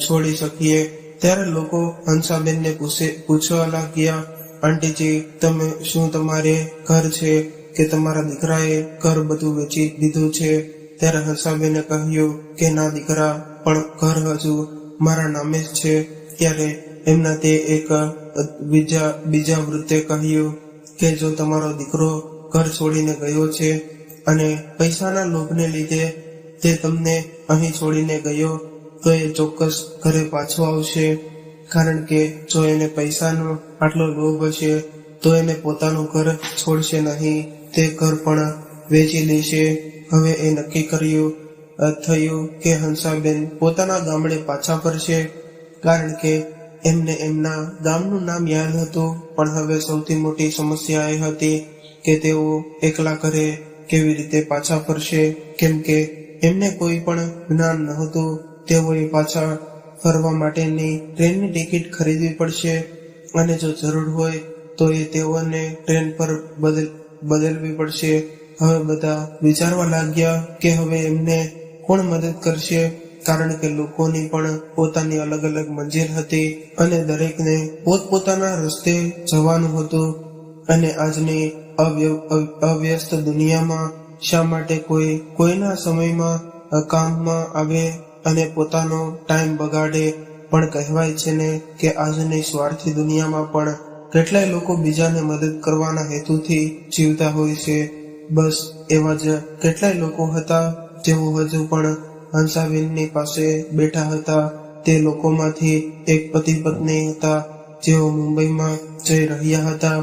છોડી શકીએ? ત્યારે લોકો હંસાબેનને પૂછવા લાગ્યા, આંટીજી, તમે શું તમારે ઘર છે કે તમારા દીકરાએ ઘર બધું વેચી દીધું છે? ત્યારે હંસાબેને કહ્યું કે ના દીકરા, પણ ઘર હજુ મારા નામે જ છે. ત્યારે એમના તે એક બીજા વૃદ્ધે કહ્યું કે જો તમારો દીકરો ઘર છોડીને ગયો છે અને પૈસાના લોભને લીધે તે તમને અહીં છોડીને ગયો, તો એ ચોક્કસ ઘરે પાછો આવશે. કારણ કે જો એને પૈસાનો આટલો લોભ હશે તો એને પોતાનું ઘર છોડશે નહીં, તે ઘર પણ વેચી દેશે. હવે એ નક્કી થયું કે હંસાબેન પોતાના ગામડે પાછા ફરશે, કારણ કે એમને એમના ગામનું નામ યાદ હતું. પણ હવે સૌથી મોટી સમસ્યા એ હતી કે તેઓ એકલા ઘરે કેવી રીતે પાછા ફરશે, કેમ કે એમને કોઈ પણ જ્ઞાન નહોતું. તેઓએ પાછા ફરવા માટેની ટ્રેનની ટિકિટ ખરીદવી પડશે અને જો જરૂર હોય તો એ તેઓને ટ્રેન પર બદલવી પડશે. હવે બધા વિચારવા લાગ્યા કે હવે એમને કોણ મદદ કરશે, કારણ કે લોકોની પણ પોતાની અલગ અલગ મંજિલ હતી અને દરેકને પોતપોતાના રસ્તે જવાનું હતું. અને આજની અવ્યસ્ત દુનિયામાં શા માટે કોઈ કોઈના સમયમાં કામમાં આવે અને પોતાનો ટાઈમ બગાડે? પણ કહેવાય છે ને કે આજની સ્વાર્થી દુનિયામાં પણ કેટલાય લોકો બીજાને મદદ કરવાના હેતુથી જીવતા હોય છે. બસ એવા જ કેટલાય લોકો હતા જેઓ હજુ પણ હંસાબેનની પાસે બેઠા હતા. તે લોકોમાંથી એક પતિ પત્ની હતા જેઓ મુંબઈમાં જઈ રહ્યા હતા.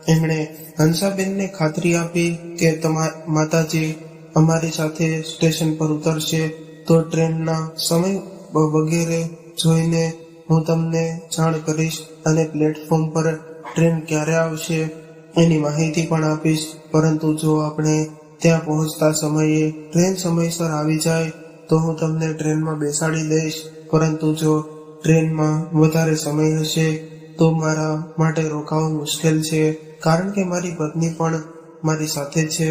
એમણે હંસાબેનને ખાતરી આપી કે માતાજી અમારી સાથે સ્ટેશન પર ઉતરશે તો ટ્રેનના સમય વગેરે જોઈને હું તમને જાણ કરીશ અને પ્લેટફોર્મ પર ટ્રેન ક્યારે આવશે એની માહિતી પણ આપીશ. પરંતુ જો આપણે ત્યાં પહોંચતા સમયે ટ્રેન સમયસર આવી જાય તો હું તમને ટ્રેનમાં બેસાડી દઈશ. પરંતુ જો ટ્રેનમાં વધારે સમય હશે તો મારા માટે રોકાવું મુશ્કેલ છે, કારણ કે મારી પત્ની પણ મારી સાથે છે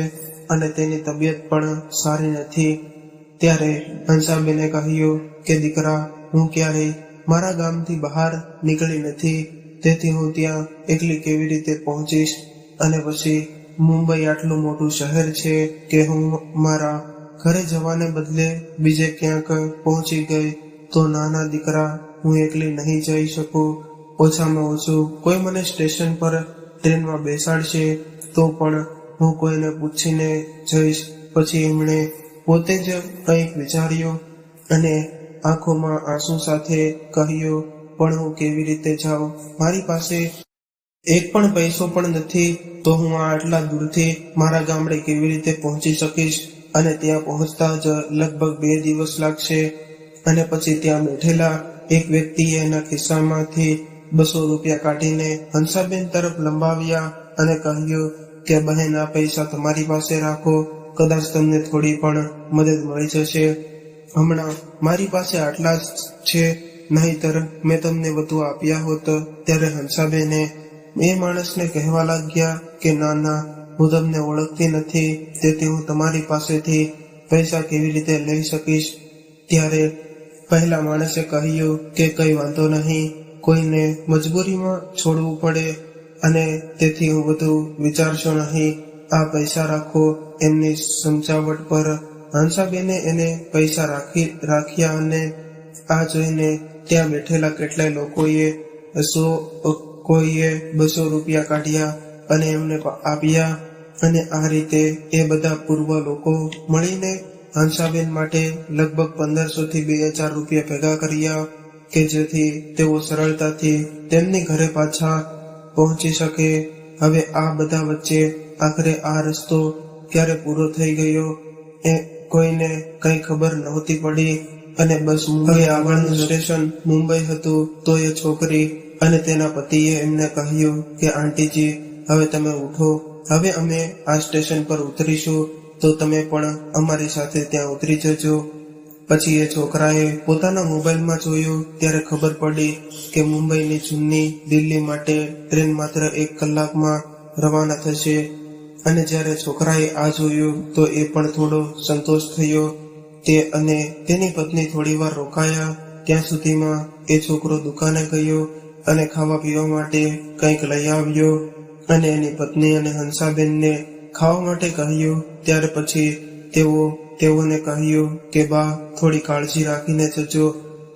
અને તેની તબિયત પણ સારી નથી. ત્યારે હંસાબેને કહ્યું કે દીકરા, હું ક્યારેય મારા ગામથી બહાર નીકળી નથી, તેથી હું ત્યાં એકલી કેવી રીતે પહોંચીશ? અને પછી મુંબઈ આટલું મોટું શહેર છે કે હું મારા ઘરે જવાને બદલે બીજે ક્યાંક પહોંચી ગઈ તો નાના દીકરા, હું એકલી નહીં જઈ શકું. ઓછામાં ઓછું કોઈ મને સ્ટેશન પર ટ્રેનમાં બેસાડશે તો પણ હું કોઈને પૂછીને જઈશ. પછી એમણે પોતે જ કંઈક વિચાર્યું અને આંખોમાં આંસુ સાથે કહ્યું, પણ હું કેવી રીતે જાઉં? મારી પાસે એક પણ પૈસો પણ નથી, તો હું આટલા દૂરથી મારા ગામડે કેવી રીતે પહોંચી શકીશ? અને ત્યાં પહોંચતા જ લગભગ 2 દિવસ લાગશે. અને પછી ત્યાં બેઠેલા એક વ્યક્તિએ એના ખિસ્સામાંથી 200 રૂપિયા કાઢીને હંસાબેન તરફ લંબાવ્યા અને કહ્યું કે બહેન, આ પૈસા તમારી પાસે રાખો, કદાચ તમને થોડી પણ મદદ મળી જશે. હમણાં મારી પાસે આટલા જ છે, નહીંતર મેં તમને વધુ આપ્યા હોત. ત્યારે હંસાબેને એ માણસને કહેવા લાગ્યા કે ના ના, હું તમને ઓળખતી નથી, તેથી હું તમારી પાસેથી પૈસા કેવી રીતે લઈ શકીશ? ત્યારે પહેલા માણસે કહ્યું કે કઈ વાંધો નહીં, કોઈને મજબૂરીમાં છોડવું પડે અને તેથી હું બધું વિચારશો નહીં, આ પૈસા રાખો. એમની સમજાવટ પર હંસાબેને એને પૈસા રાખ્યા અને આ જોઈને ત્યાં બેઠેલા કેટલાય લોકોએ કોઈએ 200 રૂપિયા કાઢ્યા અને એમને આપ્યા. અને આ રીતે એ બધા પૂર્વ લોકો મળીને હંસાબેન માટે લગભગ 1500 થી 2000 રૂપિયા ભેગા કર્યા કે જેથી તેઓ સરળતાથી તેમની ઘરે પાછા પહોંચી શકે. હવે આ બધા વચ્ચે આખરે આ રસ્તો ક્યારે પૂરો થઈ ગયો એ કોઈને કઈ ખબર નહોતી પડી. અને બસ હવે આગળનું સ્ટેશન મુંબઈ હતું. તો એ છોકરી અને તેના પતિએ એમને કહ્યું કે આંટીજી, હવે તમે ઉઠો, હવે અમે આ સ્ટેશન પર ઉતરીશું, તો તમે પણ અમારી સાથે ત્યાં ઉતરી જજો. પછી એ છોકરાએ પોતાના મોબાઈલમાં જોયું ત્યારે ખબર પડી કે મુંબઈની જૂની દિલ્હી માટે ટ્રેન માત્ર 1 કલાકમાં રવાના થશે. અને જ્યારે છોકરાએ આ જોયું તો એ પણ થોડો સંતોષ થયો. તે અને તેની પત્ની થોડી વાર રોકાયા. ત્યાં સુધીમાં એ છોકરો દુકાને ગયો અને ખાવા પીવા માટે કંઈક લઈ આવ્યો અને એની પત્ની અને હંસાબેનને ખાવા માટે કહ્યું. ત્યાર પછી તેઓને કહ્યું કે બા, થોડી કાળજી રાખીને જજો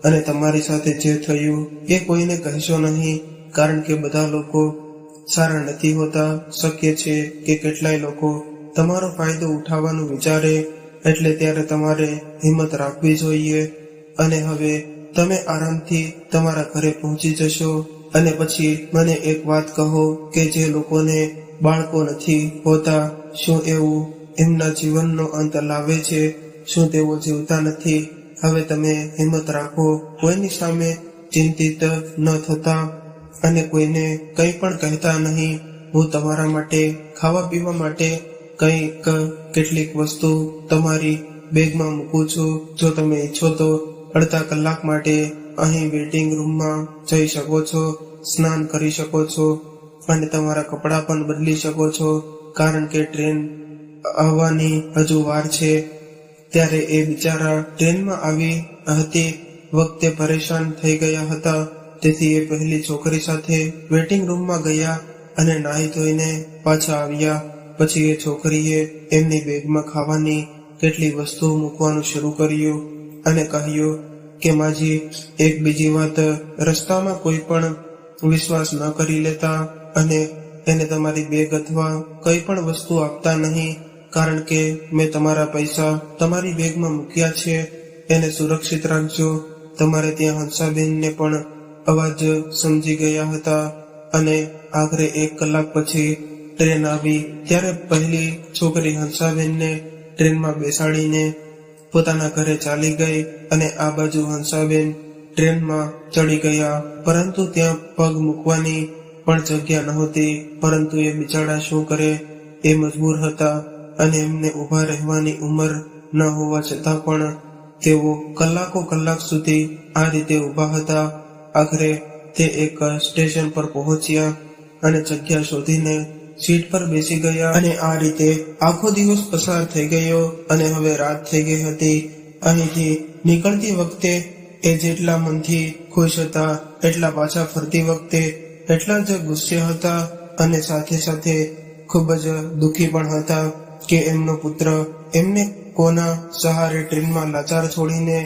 અને તમારી સાથે જે થયું એ કોઈને કહેશો નહીં, કારણ કે બધા લોકો સારા નથી હોતા. શક્ય છે કે કેટલાય લોકો તમારો ફાયદો ઉઠાવવાનું વિચારે, એટલે ત્યારે તમારે હિંમત રાખવી જોઈએ. અને હવે તમે આરામથી તમારા ઘરે પહોંચી જશો. અને પછી મને એક વાત કહો કે જે લોકોને બાળકો નથી હોતા, શું એવું એમના જીવનનો અંત લાવે છે? શું તેઓ જીવતા નથી? હવે તમે હિંમત રાખો, કોઈની સામે ચિંતિત ન થતા અને કોઈને કંઈ પણ કહેતા નહીં. હું તમારા માટે ખાવા પીવા માટે કેટલીક વસ્તુ તમારી બેગમાં મૂકું છું. જો તમે ઈચ્છો તો અડધા કલાક માટે અહીં વેઇટિંગ રૂમમાં જઈ શકો છો, સ્નાન કરી શકો છો અને તમારા કપડાં પણ બદલી શકો છો, કારણ કે ટ્રેન આવવાની હજુ વાર છે. ત્યારે એ બિચારા ટ્રેનમાં આવી હતી વખતે પરેશાન થઈ ગયા હતા. તેથી એ પહેલી છોકરી સાથે વેઇટિંગ રૂમમાં ગયા અને નાહી ધોઈને પાછા આવ્યા. પછી એ છોકરીએ એમની બેગમાં ખાવાની કેટલી વસ્તુઓ મૂકવાનું શરૂ કર્યું અને કહ્યું કે માજી, એક બીજી વાત, રસ્તામાં કોઈ પણ વિશ્વાસ ન કરી લેતા અને એને તમારી બેગ અથવા કઈ પણ વસ્તુ આપતા નહીં, કારણ કે મેં તમારા પૈસા તમારી બેગમાં મૂક્યા છે. એને સુરક્ષિત રાખજો. તમારે ત્યાં હંસાબેનને પણ અવાજ સમજી ગયા હતા અને આખરે 1 કલાક પછી ટ્રેન આવી. ત્યારે પહેલી છોકરી હંસાબેનને ટ્રેનમાં બેસાડીને પોતાના ઘરે ચાલી ગઈ અને આ બાજુ હંસાબેન ટ્રેનમાં ચડી ગયા, પરંતુ ત્યાં પગ મૂકવાની પણ જગ્યા નહોતી. પરંતુ એ બિચારા શું કરે, એ મજબૂર હતા અને એમને ઊભા રહેવાની ઉંમર ન હોવા છતાં પણ તેઓ કલાક સુધી આ રીતે ઊભા હતા. આખરે તે એક સ્ટેશન પર પહોંચ્યા અને જગ્યા શોધીને સીટ પર બેસી ગયા અને આ રીતે આખો દિવસ પસાર થઈ ગયો અને હવે રાત થઈ ગઈ હતી. અહીંથી નીકળતી વખતે એ જેટલા મનથી ખુશ હતા એટલા પાછા ફરતી વખતે એટલા જ ગુસ્સે હતા અને સાથે સાથે ખૂબ જ દુઃખી પણ હતા કે એમનો પુત્ર એમને કોના સહારે ટ્રેનમાં લાચાર છોડીને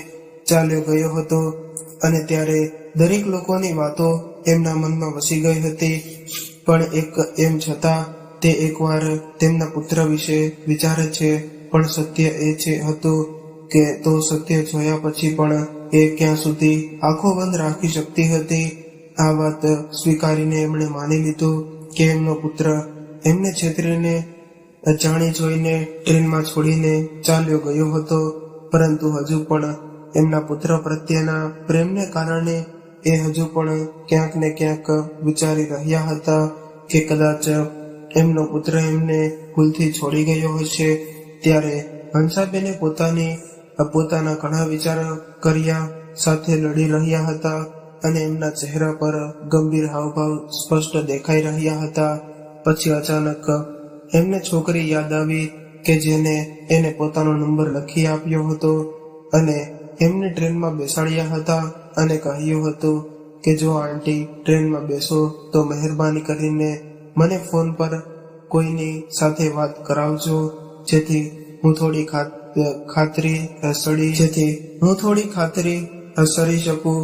ચાલ્યો ગયો હતો. અને ત્યારે દરેક લોકોની વાતો એમના મનમાં વસી ગઈ હતી, પણ એમ છતાં તે એકવાર તેમના પુત્ર વિશે વિચારે છે. પણ સત્ય એ હતું કે તો સત્ય જોયા પછી પણ એ ક્યાં સુધી આંખો બંધ રાખી શકતી હતી. આ વાત સ્વીકારીને એમણે માની લીધું કે એમનો પુત્ર એમને છેતરીને જાણી જોઈને ટ્રેનમાં છોડીને ચાલ્યો ગયો હતો. પરંતુ હજુ પણ એમના પુત્ર પ્રત્યેના પ્રેમને કારણે એ હજુ પણ ક્યાંક ને ક્યાંક વિચારી રહ્યા હતા કે કદાચ એમનો પુત્ર એમને ભૂલથી છોડી ગયો હશે. ત્યારે હંસાબેને પોતાના ઘણા વિચારો કર્યા, સાથે લડી રહ્યા હતા અને એમના ચહેરા પર ગંભીર હાવભાવ સ્પષ્ટ દેખાઈ રહ્યા હતા. પછી અચાનક એમને છોકરી યાદ આવી કે જેને એને પોતાનો નંબર લખી આપ્યો હતો અને એમને ટ્રેનમાં બેસાડ્યા હતા અને કહ્યું હતું કે જો આંટી ટ્રેનમાં બેસો તો મહેરબાની કરીને મને ફોન પર કોઈની સાથે વાત કરાવજો, જેથી હું થોડી ખાતરી સરી શકું.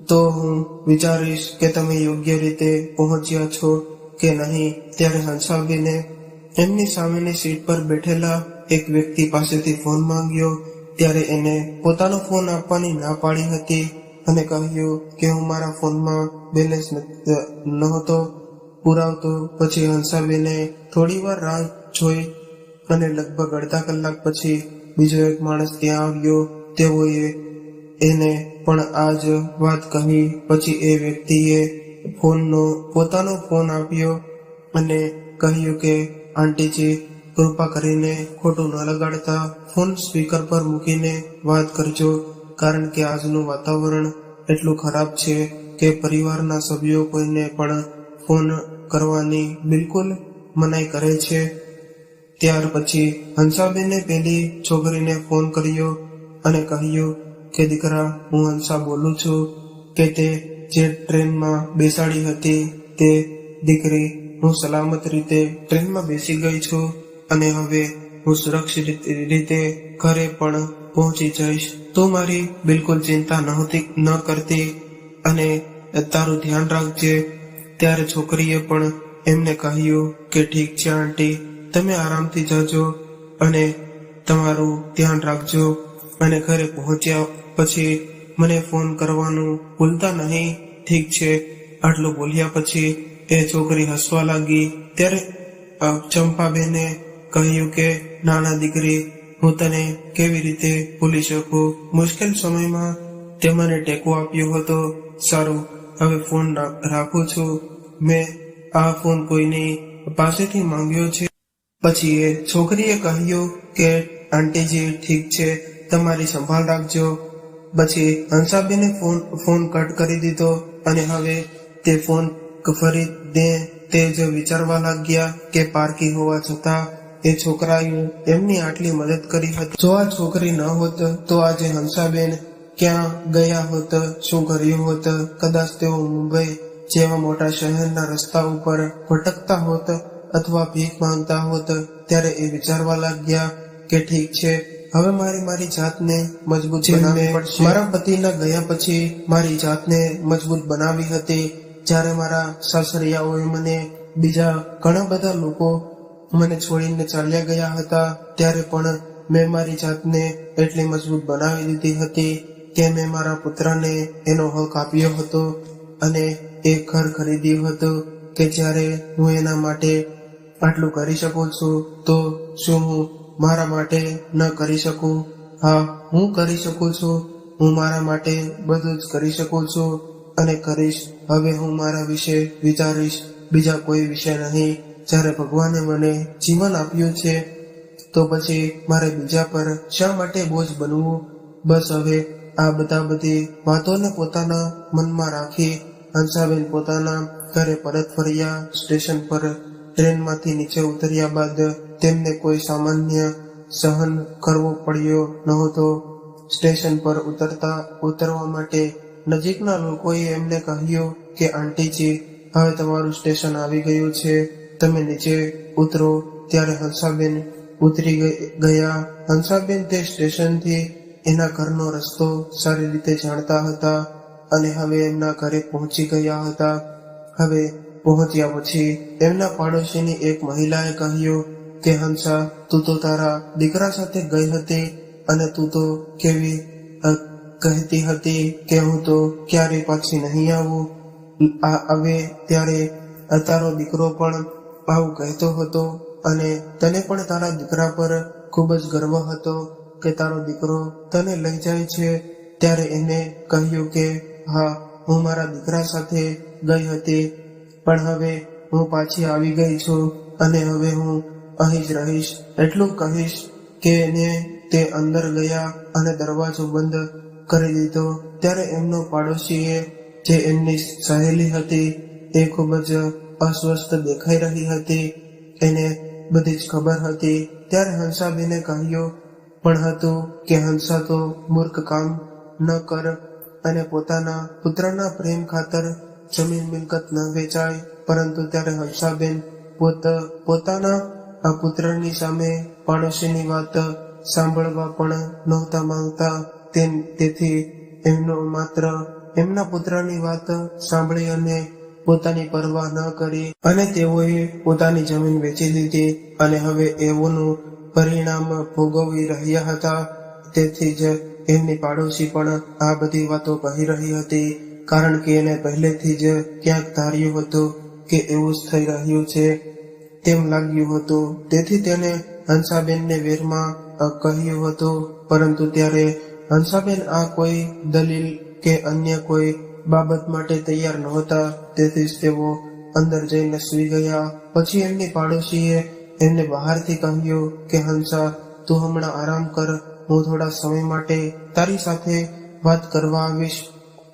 તો હું વિચારીશ કે તમે યોગ્ય રીતે પહોંચ્યા છો કે નહીં. ત્યારે હંસાબેને એમની સામેની સીટ પર બેઠેલા એક વ્યક્તિ પાસેથી ફોન માંગ્યો. ત્યારે એને પોતાનો ફોન આપવાની ના પાડી હતી અને કહ્યું કે હું મારા ફોનમાં બેલેન્સ નહોતો પુરાવતો. પછી હંસાબેને થોડી વાર રાહ જોઈ અને લગભગ અડધા કલાક પછી બીજો એક માણસ ત્યાં આવ્યો. તેઓએ એને પણ આ જ વાત કહી. પછી એ વ્યક્તિએ પોતાનો ફોન આપ્યો અને કહ્યું કે આંટીજી, કૃપા કરીને ખોટું ન લગાડતા ફોન સ્પીકર પર મૂકીને વાત કરજો, કારણ કે આજનું વાતાવરણ એટલું ખરાબ છે કે પરિવારના સભ્યો કોઈને પણ ફોન કરવાની બિલકુલ મનાઈ કરે છે. ત્યાર પછી હંસાબેને પેલી છોકરીને ફોન કર્યો અને કહ્યું કે દીકરા, હું હંસા બોલું છું કે તે જે ટ્રેનમાં બેસાડી હતી તે દીકરી, હું સલામત રીતે ટ્રેનમાં બેસી ગઈ છું અને હવે હું સુરક્ષિત રીતે ઘરે પણ પહોંચી જઈશ. તું મારી બિલકુલ ચિંતા ન કરતી અને તારું ધ્યાન રાખજે. ત્યારે છોકરીએ પણ એમને કહ્યું કે ઠીક છે આંટી, તમે આરામથી જજો અને તમારું ધ્યાન રાખજો અને ઘરે પહોંચ્યા પછી મને ફોન કરવાનું ભૂલતા નહીં. ઠીક છે. આટલું બોલ્યા પછી એ છોકરી હસવા લાગી. ત્યારે ચંપાબેને કહ્યું કે નાના દીકરી, હું તને કેવી રીતે ભૂલી શકું? મુશ્કેલ સમયમાં તે મને ટેકો આપ્યો હતો. સારું, હવે ફોન રાખું છું. મેં આ ફોન કોઈની પાસેથી માંગ્યો છે. પછી એ છોકરીએ કહ્યું કે આંટીજી ઠીક છે, તમારી સંભાળ રાખજો. પછી હંસાબેને ફોન કટ કરી દીધો અને હવે તે ફોન ફરી તે જ વિચારવા લાગ્યા કે પારકી હોવા છતાં એ છોકરાએ એમની આટલી મદદ કરી હતી. જો આ છોકરી ન હોત તો આજે હંસાબેન ક્યાં ગયા હોત, શું કર્યું હોત? કદાચ તેઓ મુંબઈ જેવા મોટા શહેરના રસ્તા ઉપર ભટકતા હોત અથવા ભીખ માંગતા હોત. ત્યારે એ વિચારવા લાગ્યા કે ઠીક છે, હવે મારી જાતને મજબૂત બનાવવી પડશે. મારા પતિના ગયા પછી મારી જાતને મજબૂત બનાવી હતી. જ્યારે મારા સાસરિયાઓએ મને બીજા ઘણા બધા લોકો મને છોડીને ચાલ્યા ગયા હતા, ત્યારે પણ મેં મારી જાતને એટલી મજબૂત બનાવી દીધી હતી કે મેં મારા પુત્રને એનો હક આપ્યો હતો અને એક ઘર ખરીદ્યું હતું કે જ્યારે હું એના માટે આટલું કરી શકું છું તો શું હું મારા માટે ન કરી શકું? હા, હું કરી શકું છું. હું મારા માટે બધું જ કરી શકું છું અને કરીશ. હવે હું મારા વિશે વિચારીશ, બીજા કોઈ વિશે નહીં. જ્યારે ભગવાને મને જીવન આપ્યું છે તો પછી મારે બીજા પર શા માટે બોજ બનવું? બસ હવે આ બધી વાતોને પોતાના મનમાં રાખી હંસાબેન પોતાના ઘરે પરત ફર્યા. સ્ટેશન પર ટ્રેનમાંથી નીચે ઉતર્યા બાદ તેમને કોઈ સામાન્ય સહન કરવો પડ્યો નહોતો. સ્ટેશન પર ઉતરવા માટે નજીકના લોકોએ એમને કહ્યું કે આંટીજી, હવે તમારું સ્ટેશન આવી ગયું છે, તમે નીચે ઉતરો. ત્યારે હંસાબેન ઉતરી ગયા. હંસાબેન તે સ્ટેશનથી એના ઘરનો રસ્તો સારી રીતે જાણતા હતા અને હવે એમના ઘરે પહોંચી ગયા હતા. હવે પહોંચ્યા પછી એમના પાડોશીની એક મહિલાએ કહ્યું કે હંસા, તું તો તારા દીકરા સાથે ગઈ હતી અને તું તો કેવી કહેતી હતી કે હું તો ક્યારેય પાછી નહીં આવું. હવે ત્યારે તારો દીકરો પણ આવું કહેતો હતો અને તને પણ તારા દીકરા પર ખૂબ જ ગર્વ હતો કે તારો દીકરો તને લઈ જાય છે. ત્યારે એને કહ્યું કે હા, હું મારા દીકરા સાથે ગઈ હતી, પણ હવે હું પાછી આવી ગઈ છું અને હવે હું અહીં જ રહીશ. એટલું કહીશ કે ને તે અંદર ગયા અને દરવાજો બંધ કરી દીધો. ત્યારે એમનો પાડોશીએ, જે એમની સહેલી હતી, એ ખૂબ જ અસ્વસ્થ દેખાઈ રહી હતી, એને બધી જ ખબર હતી. ત્યારે હંસાબેને કહ્યું પણ હતું કે હંસા, તો મૂર્ખ કામ ન કર અને પોતાના પુત્રના પ્રેમ ખાતર જમીન મિલકત ન વેચાય. પરંતુ ત્યારે હંસાબેન પોતાના આ પુત્રની સામે પાડોશીની વાત સાંભળવા પણ નહોતા માંગતા. તેથી એમનો માત્ર એમના પુત્રની વાત સાંભળી અને પોતાની પરવા ન કરી અને તેઓએ પોતાની જમીન વેચી દીધી અને હવે એવોનું પરિણામ ભોગવી રહ્યા હતા. તેથી જ એમની પાડોશી પણ આ બધી વાતો કહી રહી હતી, કારણ કે એને પહેલેથી જ ક્યાંક ધાર્યું હતું કે એવું જ થઈ રહ્યું છે તેમ લાગ્યું હતું. તેથી તેને હંસાબેનને વેરમાં કહ્યું હતું. પરંતુ ત્યારે હંસાબેન આ કોઈ દલીલ કે અન્ય કોઈ બાબત માટે તૈયાર નહોતા. તેથી જ તેઓ અંદર જઈને સૂઈ ગયા. પછી એમની પાડોશીએ એમને બહારથી કહ્યું કે હંસા, તું હમણાં આરામ કર, હું થોડા સમય માટે તારી સાથે વાત કરવા આવીશ.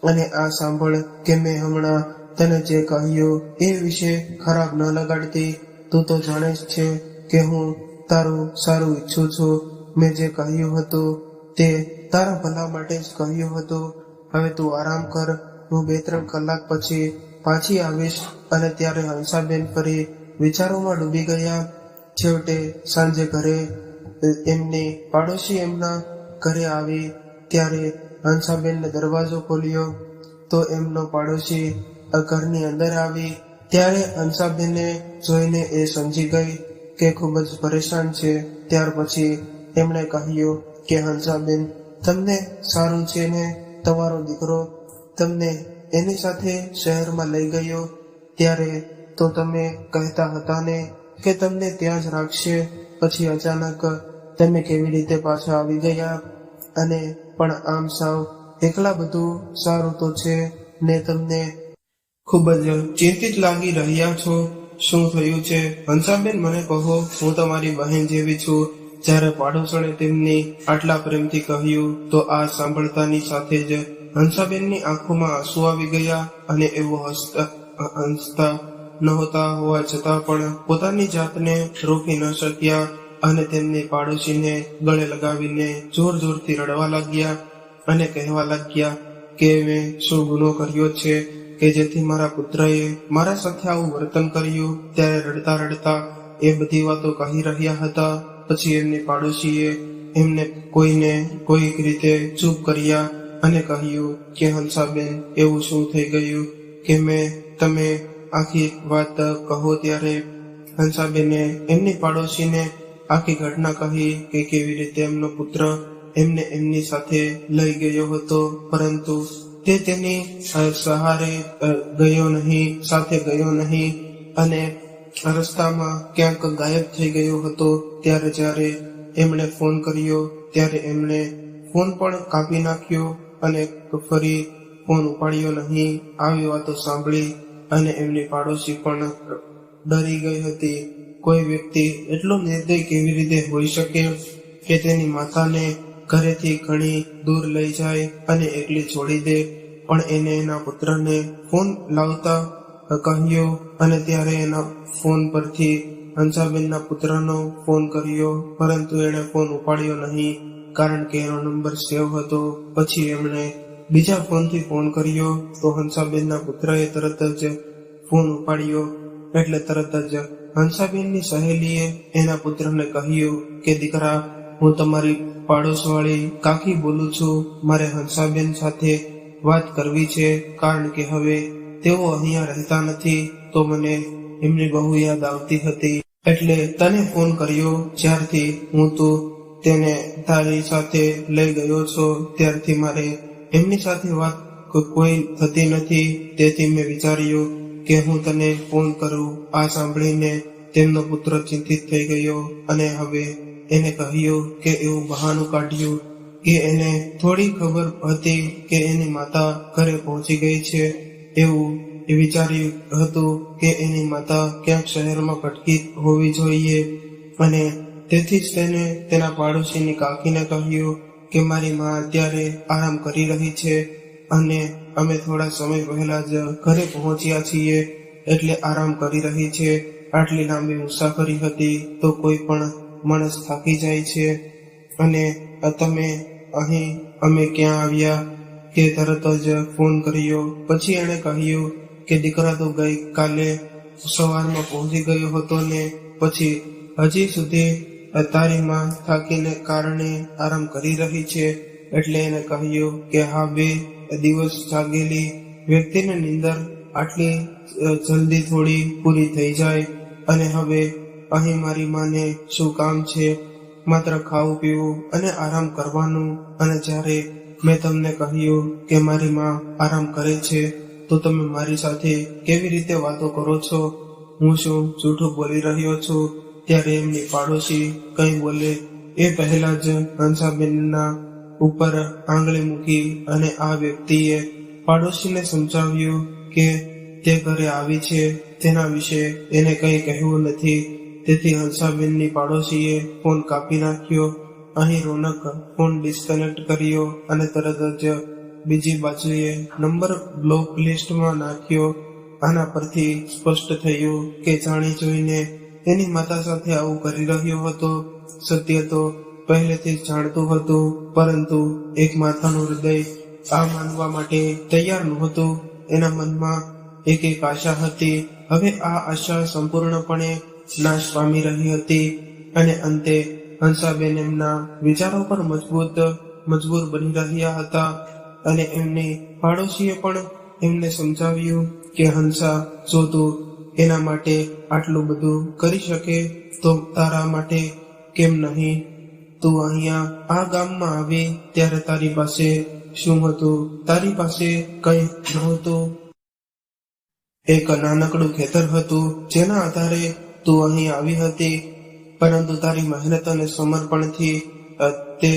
અને આ સાંભળ કે મેં હમણાં તને જે કહ્યું એ વિશે ખરાબ ન લગાડતી. તું તો જાણે જ છે કે હું તારું સારું ઈચ્છું છું. મેં જે કહ્યું હતું તે તારા ભલા માટે જ કહ્યું હતું. હવે તું આરામ કર, હું 2-3 કલાક પછી પાછી આવીશ. અને ત્યારે હંસાબેન ફરી વિચારોમાં ડૂબી ગયા. છેવટે સાંજે ઘરે એમની પાડોશી એમના ઘરે આવી. ત્યારે હંસાબેનને દરવાજો ખોલ્યો તો એમનો પાડોશી ઘરની અંદર આવી. ત્યારે હંસાબેને જોઈને એ સમજી ગઈ કે ખૂબ જ પરેશાન છે. ત્યાર પછી એમણે કહ્યું કે હંસાબેન, તમને સારું છે ને? તમારો દીકરો તમને એની સાથે શહેરમાં લઈ ગયો ત્યારે તો તમે કહેતા હતા ને કે તમને ત્યાં જ રાખશે. પછી અચાનક તમે કેવી રીતે પાછા આવી ગયા? અને પણ આમ સાવ એકલા બધું સારું તો છે ને? તમને ખૂબ જ ચિંતિત લાગી રહ્યા છો. શું થયું છે? હંસાબેન, મને કહો, હું તમારી બહેન જેવી છું. જ્યારે પાડોશણે તેમની આટલા પ્રેમથી કહ્યું તો આ સાંભળતાની સાથે જ હંસાબેનની આંખોમાં આંસુ આવી ગયા અને એવો હસતા નહોતા હોવા છતાં પણ પોતાની જાતને રોકી ન શક્યા અને તેમની પાડોશીને ગળે લગાવીને જોર જોરથી રડવા લાગ્યા અને કહેવા લાગ્યા કે મેં શું ગુનો કર્યો છે કે જેથી મારા પુત્રએ મારા સાથે આવું વર્તન કર્યું. ત્યારે રડતા રડતા એ બધી વાતો કહી રહ્યા હતા. પછી એમની પાડોશીએ એમને કોઈક રીતે ચૂપ કર્યા અને કહ્યું કે હંસાબેન, એવું શું થઈ ગયું કે તમે આખી વાત કહો. ત્યારે હંસાબેને એમની પાડોશીને આખી ઘટના કહી કે કેવી રીતે એમનો પુત્ર એમને એમની સાથે લઈ ગયો હતો, પરંતુ તે તેની સાથે ગયો નહીં અને રસ્તામાં ક્યાંક ગાયબ થઈ ગયો હતો. ત્યારે જ્યારે એમણે ફોન કર્યો ત્યારે એમણે ફોન પણ કાપી નાખ્યો અને ફરી ફોન ઉપાડ્યો નહીં. આવી વાતો સાંભળી અને એમની પાડોશી પણ ડરી ગઈ હતી. કોઈ વ્યક્તિ એટલો નિર્દય કેવી રીતે હોઈ શકે કે તેની માતાને ઘરેથી ઘણી દૂર લઈ જાય અને એકલી છોડી દે. પણ એને એના પુત્રને ફોન લાવતા કહ્યો અને ત્યારે એના ફોન પરથી હંસાબેનના પુત્રનો ફોન કર્યો, પરંતુ એણે ફોન ઉપાડ્યો નહીં કારણ કે એનો નંબર સેવ હતો. પછી એમણે બીજા ફોનથી ફોન કર્યો તો હંસાબેનના પુત્રએ તરત જ ફોન ઉપાડ્યો. એટલે તરત જ હંસાબેનની સહેલીએ એના પુત્રને કહ્યું કે દીકરા, હું તમારી પાડોશવાળી કાકી બોલું છું. મારે હંસાબેન સાથે વાત કરવી છે કારણ કે હવે તેઓ અહીંયા રહેતા નથી તો મને એમની બહુ યાદ આવતી હતી. એટલે તને ફોન કર્યો. જ્યારથી હું તેને તારી સાથે લઈ ગયો છો ત્યારથી મારે એમની સાથે વાત કોઈ થતી નથી. તેથી મેં વિચાર્યું કે હું તને ફોન કરું. આ સાંભળીને તેમનો પુત્ર ચિંતિત થઈ ગયો અને હવે એને કહ્યું કે એવું બહાનું કાઢ્યું કે એને થોડી ખબર હતી કે એની માતા ઘરે પહોંચી ગઈ છે. એવું વિચાર્યું હતું કે એની માતા ક્યાંક શહેરમાં ભટકી હોવી જોઈએ અને તેથી જ તેને તેના પાડોશીની કાકીને કહ્યું કે મારી માં અત્યારે આરામ કરી રહી છે અને અમે થોડા સમય પહેલા જ ઘરે પહોંચ્યા છીએ એટલે આરામ કરી રહી છે. આટલી લાંબી મુસાફરી હતી તો કોઈ પણ માણસ થાકી જાય છે અને તમે અહીં અમે ક્યાં આવ્યા કે તરત જ ફોન કર્યો. પછી એણે કહ્યું કે દીકરા તો ગઈકાલે સવારમાં પહોંચી ગયો હતો ને પછી હજી સુધી તારી માં થાકીને કારણે આરામ કરી રહી છે. એટલે એને કહ્યું કે હા, 2 દિવસ જાગેલી વ્યક્તિને નીંદર આટલી જલ્દી થોડી પૂરી થઈ જાય અને હવે અહીં મારી માને શું કામ છે? માત્ર ખાવું પીવું અને આરામ કરવાનું. અને જ્યારે મેં તમને કહ્યું કે મારી માં આરામ કરે છે તો તમે મારી સાથે કેવી રીતે વાતો કરો છો? હું શું જૂઠું બોલી રહ્યો છું? ત્યારે એમની પાડોશી કંઈ બોલે એ પહેલા જ હંસાબેનના ઉપર આંગળી મૂકી અને આ વ્યક્તિએ પાડોશીને સમજાવ્યું કે તે ઘરે આવી છે તેના વિશે એને કંઈ કહેવું નથી. તેથી હંસાબેનની પાડોશીએ ફોન કાપી નાખ્યો. અહીં રોનક ફોન ડિસ્કનેક્ટ કર્યો અને તરત જ બીજી બાજુએ નંબર બ્લોક લિસ્ટમાં નાખ્યો. આના પરથી સ્પષ્ટ થયું કે જાણી જોઈને એની માતા સાથે આવું કરી રહ્યો હતો. સત્ય તો પહેલેથી જ જાણતું હતું, પરંતુ એક માતાનું હૃદય આ માનવા માટે તૈયાર નહોતું. એના મનમાં એક આશા હતી. હવે આ આશા સંપૂર્ણપણે નાશ પામી રહી હતી અને અંતે હંસાબેન એમના વિચારો પર મજબૂર બની રહ્યા હતા. અને એમની પાડોશીએ પણ એમને સમજાવ્યું કે હંસા, જો તું એના માટે આટલું બધું કરી શકે તો તારા માટે કેમ નહીં? તું અહીંયા આ ગામમાં આવી ત્યારે તારી પાસે શું હતું? તારી પાસે કંઈ નહોતું. એક નાનકડું ખેતર હતું જેના આધારે તું અહીં આવી હતી, પરંતુ તારી મહેનત અને સમર્પણથી તે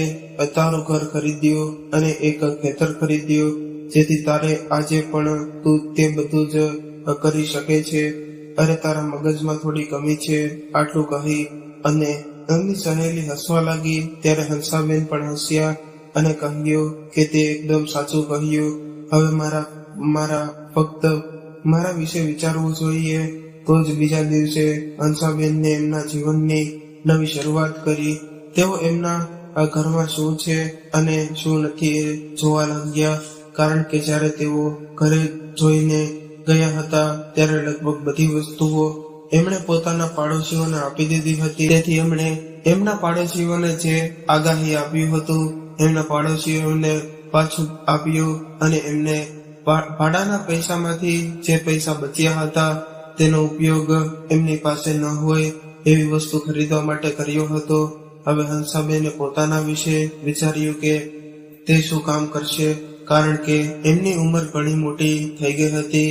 તારું ઘર ખરીદ્યું અને એક ખેતર ખરીદ્યું, જેથી તારે આજે પણ તું તે બધું જ કરી શકે છે. અરે તારા મગજમાં થોડી કમી છે. આટલું કહી અને એમની સહેલી હસવા લાગી ત્યારે હંસાબેન પણ હસ્યા અને કહ્યું કે તે એકદમ સાચું કહ્યું. હવે મારા ફક્ત મારા વિશે વિચારવું જોઈએ. તો જ બીજા દિવસે હંસાબેનને એમના જીવનની નવી શરૂઆત કરી. તેઓ એમના આ ઘરમાં શું છે અને શું નથી એ જોવા લાગ્યા, કારણ કે જ્યારે તેઓ ઘરે જોઈને ગયા હતા ત્યારે લગભગ બધી વસ્તુઓ એમણે પોતાના પાડોશીઓને આપી દીધી હતી. તેથી એમણે એમના પાડોશીઓને જે આગાહી આપ્યું હતું એમના પાડોશીઓને પાછું આપ્યું અને એમને ભાડાના પૈસામાંથી જે પૈસા બચ્યા હતા તેનો ઉપયોગ એમની પાસે ન હોય એવી વસ્તુ ખરીદવા માટે કર્યો હતો. હવે હંસાબેને પોતાના વિશે વિચાર્યું કે તે શું કામ કરશે, કારણ કે એમની ઉંમર ઘણી મોટી થઈ ગઈ હતી.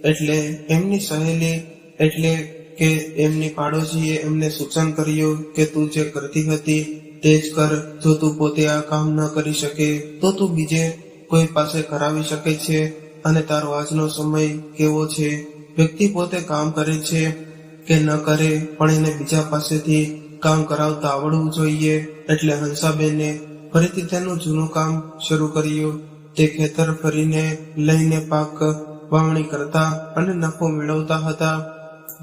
એટલે એમની સહેલી એટલે કે એમની પાડોશીએ એમને સૂચન કર્યું કે તું જે કરતી હતી તે જ કર. જો તું પોતે આ કામ ન કરી શકે તો તું બીજે કોઈ પાસે કરાવી શકે છે. અને તારો આજનો સમય કેવો છે, વ્યક્તિ પોતે કામ કરે છે કે ન કરે પણ એને બીજા પાસેથી કામ કરાવતા આવડવું જોઈએ. એટલે હંસાબેને ફરીથી તેનું જૂનું કામ શરૂ કર્યું. તે ખેતર ફરીને લઈને પાક વાવણી કરતા અને નફો મેળવતા હતા,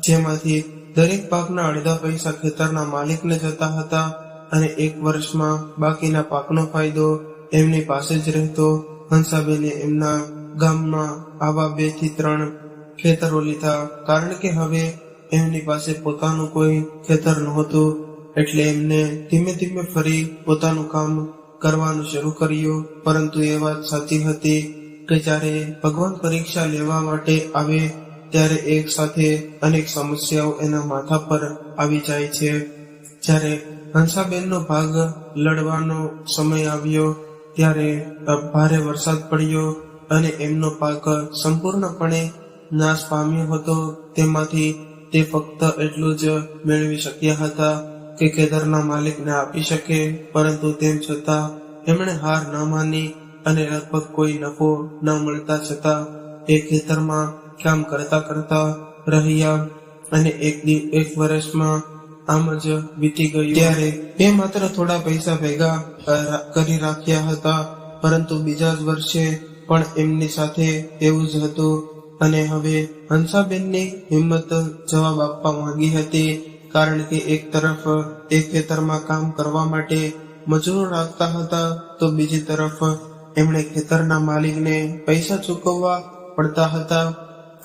જેમાંથી દરેક પાકના અડધા પૈસા ખેતરના માલિકને જતા હતા અને એક વર્ષમાં બાકીના પાકનો ફાયદો એમની પાસે જ રહેતો. હંસાબેને એમના ગામમાં આવા 2 થી 3 ખેતરો લીધા, કારણ કે હવે એમની પાસે પોતાનું કોઈ ખેતર નહોતું. એટલે એમને ધીમે ધીમે ફરી પોતાનું કામ કરવાનું શરૂ કર્યું. પરંતુ એ વાત સાચી હતી કે જ્યારે ભગવાન પરીક્ષા લેવા માટે આવે ત્યારે એક સાથે અનેક સમસ્યાઓ એના માથા પર આવી જાય છે. જ્યારે હંસાબેનનો ભાગ લડવાનો સમય આવ્યો ત્યારે ભારે વરસાદ પડ્યો અને એમનો પાક સંપૂર્ણપણે નાશ પામ્યો હતો. તેમાંથી તે ફક્ત એટલું જ મેળવી શક્યા હતા કે ખેતરના માલિકને આપી શકે, પરંતુ તેમ છતાં એમણે હાર ન માની અને લગભગ કોઈ નફો ન મળતા છતાં એ ખેતરમાં કામ કરતા રહ્યા અને એક વર્ષમાં આમ જ વીતી ગયું. ત્યારે એ માત્ર થોડા પૈસા ભેગા કરી રાખ્યા હતા, પરંતુ બીજા જ વર્ષે પણ એમની સાથે એવું જ હતું. અને હવે હંસાબેનની હિંમત જવાબ આપવા માંગી હતી, કારણ કે એક તરફ એ ખેતરમાં કામ કરવા માટે મજૂરો રાખતા હતા તો બીજી તરફ એમણે ખેતરના માલિકને પૈસા ચૂકવવા પડતા હતા.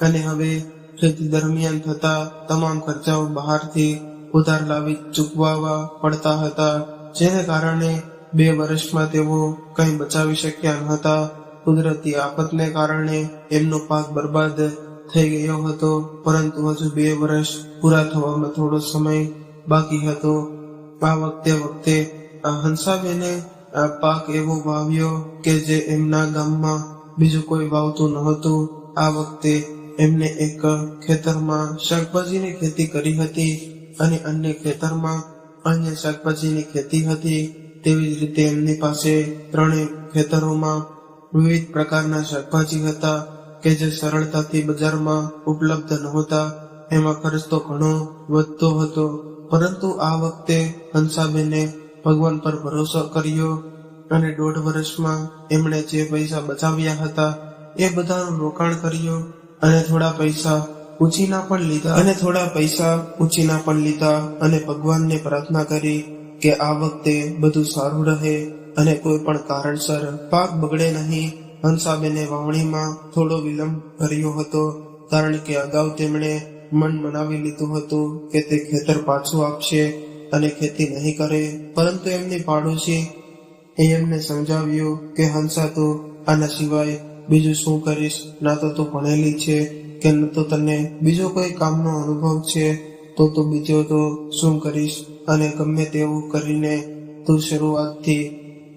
અને હવે ખેતી દરમિયાન થતા તમામ ખર્ચાઓ બહારથી ઉધાર લાવી ચૂકવવા પડતા હતા, જેને કારણે 2 વર્ષમાં તેઓ કંઈ બચાવી શક્યા ન હતા. કુદરતી આફતને કારણે એમનો પાક બરબાદ થઈ ગયો હતો, પરંતુ હજુ 2 વર્ષ પૂરા થવામાં થોડો સમય બાકી હતો. આ વખતે હંસાબેને પાક એવો વાવ્યો કે જે એમના ગામમાં બીજું કોઈ વાવતું નહોતું. આ વખતે એમને એક ખેતરમાં શાકભાજીની ખેતી કરી હતી અને અન્ય ખેતરમાં અન્ય શાકભાજીની ખેતી હતી. તેવી જ રીતે એમની પાસે 3 ખેતરોમાં વિવિધ પ્રકારના શાકભાજી હતા કે જે સરળતાથી બજારમાં ઉપલબ્ધ નહોતા. એમાં ખર્ચ તો ઘણો વધતો હતો, પરંતુ આ વખતે હંસાબેને ભગવાન પર ભરોસો કર્યો અને 1.5 વર્ષમાં એમણે જે પૈસા બચાવ્યા હતા એ બધાનું રોકાણ કર્યું અને થોડા પૈસા ઉછીના પણ લીધા અને ભગવાનને પ્રાર્થના કરી કે આ વખતે બધું સારું રહે અને કોઈ પણ કારણસર પાક બગડે નહીં. હંસાબેને વાવણીમાં થોડો વિલંબ કર્યો હતો, કારણ કે અગાઉ તેમણે મન મનાવી લીધું હતું કે તે ખેતર પાછું આપશે અને ખેતી નહીં કરે. પરંતુ એમની પાડોશી એમને સમજાવ્યું કે હંસા, તું આના સિવાય બીજું શું કરીશ? ના તો તું ભણેલી છે કે ન તો તને બીજો કોઈ કામનો અનુભવ છે, તો તું બીજો તો શું કરીશ? અને ગમે તેવું કરીને તું શરૂઆતથી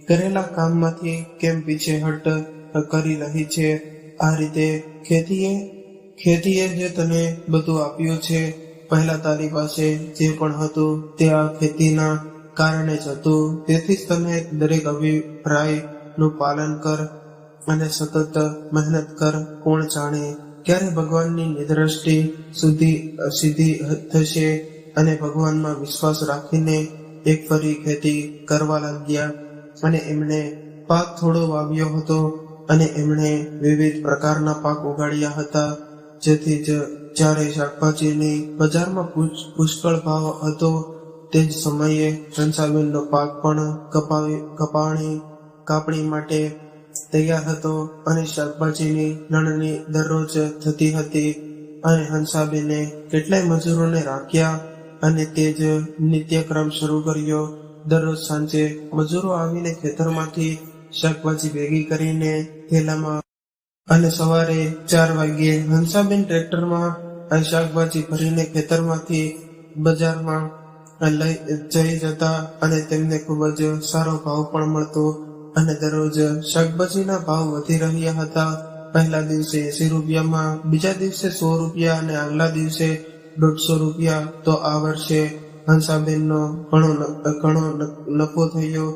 કરેલા કામમાંથી કેમ પીછેહટ કરી રહી છે? આ રીતે ખેતીએ જે તને બધું આપ્યું છે, પહેલા તારી પાસે જે પણ હતું તે આ ખેતીના કારણે જ હતું. તેથી જ તને દરેક અભિપ્રાયનું પાલન કર અને સતત મહેનત કર. કોણ જાણે ક્યારે ભગવાનની નિદ્રષ્ટિ સીધી થશે અને ભગવાનમાં વિશ્વાસ રાખીને એક ફરી ખેતી કરવા લાગ્યા અને એમણે પાક થોડો વાવ્યો હતો અને એમણે વિવિધ પ્રકારના પાક ઉગાડ્યા હતા, જેથી જ્યારે શાકભાજીની બજારમાં પુષ્કળ ભાવ હતો તે જ સમયે હંસાબેનનો પાક પણ કાપણી માટે તૈયાર હતો અને શાકભાજીની લણણી દરરોજ થતી હતી અને હંસાબેને કેટલાય મજૂરોને રાખ્યા અને તે જ નિત્યક્રમ શરૂ કર્યો. દરરોજ સાંજે મજૂરો આવીને ખેતરમાંથી શાકભાજી ભેગી કરીને થેલામાં અને સવારે 4 વાગ્યે હંસાબેન ટ્રેક્ટરમાં શાકભાજી ભરીને ખેતરમાંથી બજારમાં જઈ જતા અને તેમને ખૂબ જ સારો ભાવ પણ મળતો અને દરરોજ શાકભાજીના ભાવ વધી રહ્યા હતા. પહેલા દિવસે 80 રૂપિયામાં, બીજા દિવસે 100 રૂપિયા અને આગલા દિવસે 150 રૂપિયા. તો આ વર્ષે હંસાબેનનો ઘણો નફો થયો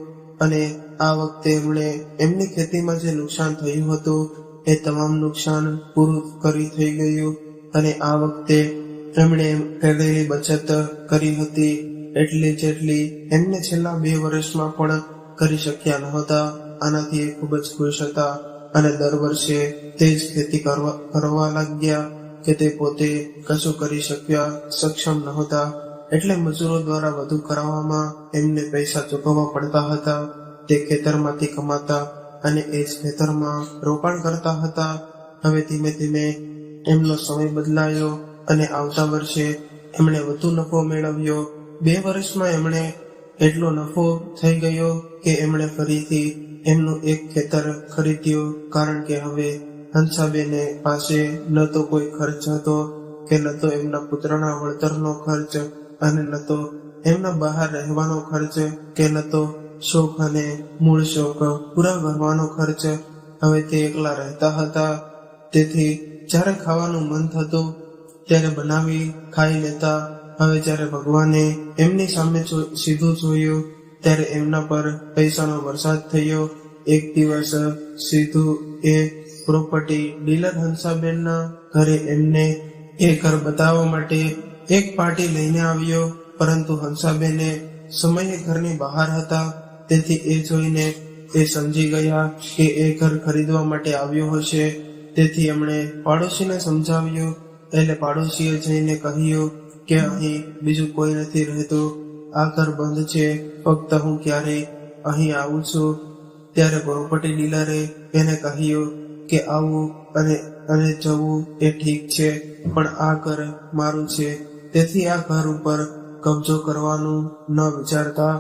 અને આ વખતે એમણે એમની ખેતીમાં જે નુકસાન થયું હતું એ તમામ નુકસાન પૂરું થઈ ગયું અને આ વખતે એમણે કરેલી બચત કરી હતી એટલી જેટલી એમને છેલ્લા 2 વર્ષમાં પણ કરી શક્યા નહોતા. આનાથી ખૂબ જ ખુશ હતા અને દર વર્ષે તે જ ખેતી કરવા લાગ્યા કે તે પોતે કશું કરી સક્ષમ નહોતા, એટલે મજૂરો દ્વારા વધુ કરાવવામાં એમને પૈસા ચૂકવવા પડતા હતા. તે ખેતરમાંથી કમાતા અને એ જ ખેતરમાં રોકાણ કરતા હતા. હવે ધીમે ધીમે એમનો સમય બદલાયો અને આવતા વર્ષે એમણે વધુ નફો મેળવ્યો. 2 વર્ષમાં એમણે એટલો નફો થઈ ગયો કે એમણે ફરીથી એમનું એક ખેતર ખરીદ્યું, કારણ કે હવે હંસાબેને પાસે ન તો કોઈ ખર્ચ હતો કે ન તો એમના પુત્રના વળતરનો ખર્ચ અને ન તો એમના બહાર રહેવાનો ખર્ચ કે ન તો શોખ અને મૂળ શોખ પૂરા કરવાનો ખર્ચ. હવે તે એકલા રહેતા હતા, તેથી જ્યારે ખાવાનું મન થતું ત્યારે બનાવી ખાઈ લેતા. હવે જ્યારે ભગવાને એમની સામે સીધું જોયું ત્યારે એમના પર પૈસાનો વરસાદ થયો. એક દિવસ સીધું એ પ્રોપર્ટી ડીલર હંસાબેનના ઘરે એમને એ ઘર બતાવવા માટે એક પાર્ટી લઈને આવ્યો, પરંતુ હંસાબેને સમયે ઘરની બહાર હતા, તેથી એ જોઈને એ સમજી ગયા કે એ ઘર ખરીદવા માટે આવ્યો હશે. તેથી એમણે પાડોશીને સમજાવ્યું, એટલે પાડોશીએ જઈને કહ્યું કે અહીં બીજું કોઈ નથી રહેતું, આ ઘર બંધ છે, ફક્ત હું ક્યારેય અહીં આવું છું. ત્યારે પ્રોપર્ટી ડીલરે એને કહ્યું કે આવું અને જવું એ ઠીક છે, પણ આ ઘર મારું છે, તેથી આ ઘર ઉપર કબજો કરવાનું ન વિચારતા.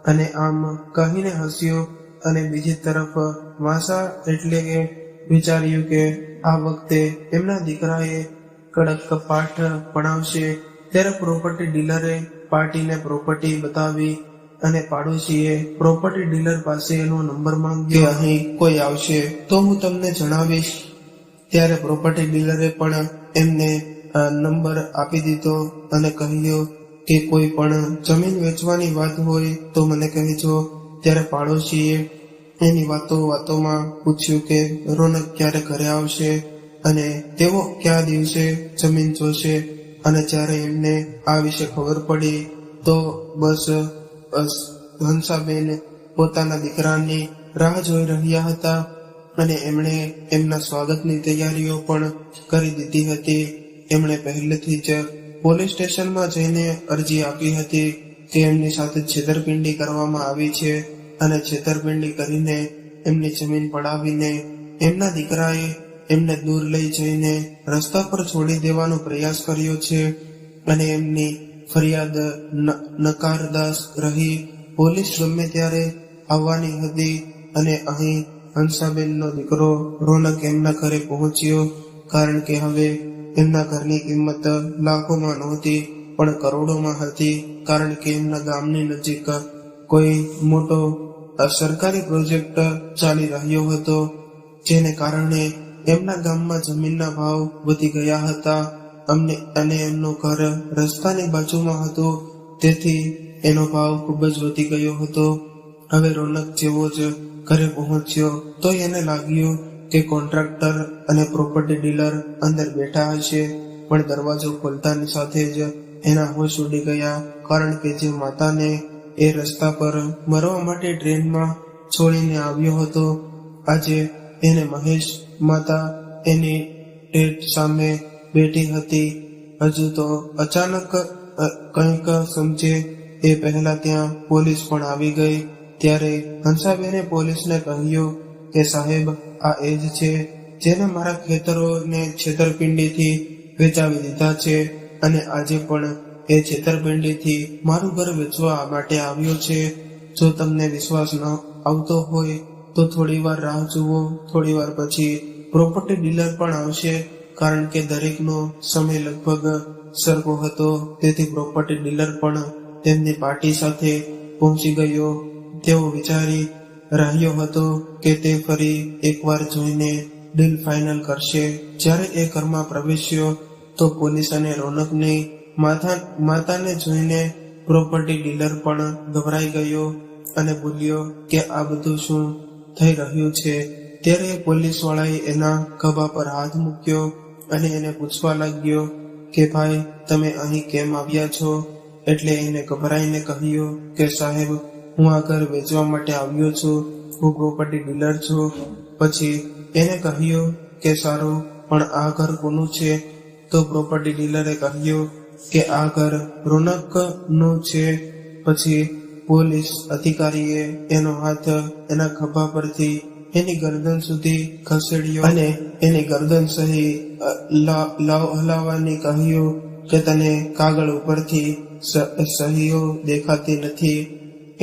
અને આમ કહીને હસ્યો અને બીજી તરફ વાસા એટલે કે વિચાર્યું કે આ વખતે એમના દીકરાએ કડક પાઠ ભણાવશે. ત્યારે પ્રોપર્ટી ડીલરે પાર્ટીને પ્રોપર્ટી બતાવી અને પાડોશીએ પ્રોપર્ટી ડીલર પાસે એનો નંબર માંગ્યો કે અહીં કોઈ આવશે તો હું તમને જણાવીશ. ત્યારે પ્રોપર્ટી ડીલરે પણ એમને નંબર આપી દીધો અને કહ્યું કે કોઈ પણ જમીન વેચવાની વાત હોય તો મને કહેજો. ત્યારે પાડોશીએ એની વાતોમાં પૂછ્યું કે રોનક ક્યારે ઘરે આવશે અને તેઓ કયા દિવસે જમીન જોશે. અને જ્યારે એમને આ વિશે ખબર પડી તો બસ હંસાબેન પોતાના દીકરાની રાહ જોઈ રહ્યા હતા અને એમણે એમના સ્વાગતની તૈયારીઓ પણ કરી દીધી હતી. એમણે પહેલેથી જ પોલીસ સ્ટેશનમાં જઈને અરજી આપી હતી કે એમની સાથે છેતરપિંડી કરવામાં આવી છે અને છેતરપિંડી કરીને એમની જમીન પડાવીને એમના દીકરાએ એમને દૂર લઈ જઈને રસ્તા પર છોડી દેવાનો પ્રયાસ કર્યો છે અને એમની ફરિયાદ નકારદાર રહી. પોલીસ ગમે ત્યારે આવવાની હતી અને અહીં હંસાબેનનો દીકરો રોનક એમના ઘરે પહોંચ્યો, કારણ કે હવે એમના ઘરની કિંમત લાખોમાં નહોતી પણ કરોડોમાં હતી, કારણ કે એમના ગામની નજીક કોઈ મોટો સરકારી પ્રોજેક્ટ ચાલી રહ્યો હતો, જેને કારણે એમના ગામમાં જમીનના ભાવ વધી ગયા હતા અને એમનું ઘર રસ્તાની બાજુમાં હતું, તેથી એનો ભાવ ખૂબ જ વધી ગયો હતો. હવે રોનક જેવો જ ઘરે પહોંચ્યો તો એને લાગ્યું કે કોન્ટ્રાક્ટર અને પ્રોપર્ટી ડીલર અંદર બેઠા હશે, પણ દરવાજો ખોલતાની સાથે જ એના હોશ ઉડી ગયા, કારણ કે જે માતાને એ રસ્તા પર મરવા માટે ટ્રેનમાં છોડીને આવ્યો હતો. આજે એને મહેશ માતા એની ટેટ સામે બેઠી હતી. હજુ તો અચાનક કંઈક સમજે એ પહેલા ત્યાં પોલીસ પણ આવી ગઈ. ત્યારે હંસાબેને પોલીસને કહ્યું કે સાહેબ, આ એ જ છે જેને મારા ખેતરોને છેતરપિંડીથી વેચાવી દીધા છે અને આજે પણ એ છેતરપિંડીથી મારું ઘર વેચવા માટે આવ્યો છે. જો તમને વિશ્વાસ ન આવતો હોય તો થોડી વાર રાહ જુઓ. થોડી વાર પછી પ્રોપર્ટી ડીલર પણ આવશે. કારણ કે દરેકનો સમય લગભગ સરખો હતો, તેથી પ્રોપર્ટી ડીલર પણ તેમની પાર્ટી સાથે પહોંચી ગયો. તેઓ વિચારી રહ્યો હતો કે તે ફરી એકવાર જોઈને ડીલ ફાઇનલ કરશે. જ્યારે એ ઘરમાં પ્રવેશ્યો તો પોલીસ અને રોનકની માતાને જોઈને પ્રોપર્ટી ડીલર પણ ગભરાઈ ગયો અને બોલ્યો કે આ બધું શું થઈ રહ્યું છે. ત્યારે પોલીસ વાળાએ એના ખભા પર હાથ મૂક્યો અને એને પૂછવા લાગ્યો કે ભાઈ, તમે અહીં કેમ આવ્યા છો? એટલે એને ગભરાઈને કહ્યું કે સાહેબ, હું આ ઘર વેચવા માટે આવ્યો છું. હું પ્રોપર્ટી ડીલર છું. પછી એને કહ્યું કે સારું, પણ આ ઘર કોનું છે? તો પ્રોપર્ટી ડીલરે કહ્યું કે આ ઘર રોનકનું છે. પછી પોલીસ અધિકારીએ એનો હાથ એના ખભા પરથી એની ગરદન સુધી ખસેડ્યો અને એની ગરદન સહી હલાવવાની કહ્યું કે તને કાગળ ઉપરથી સહીઓ દેખાતી નથી,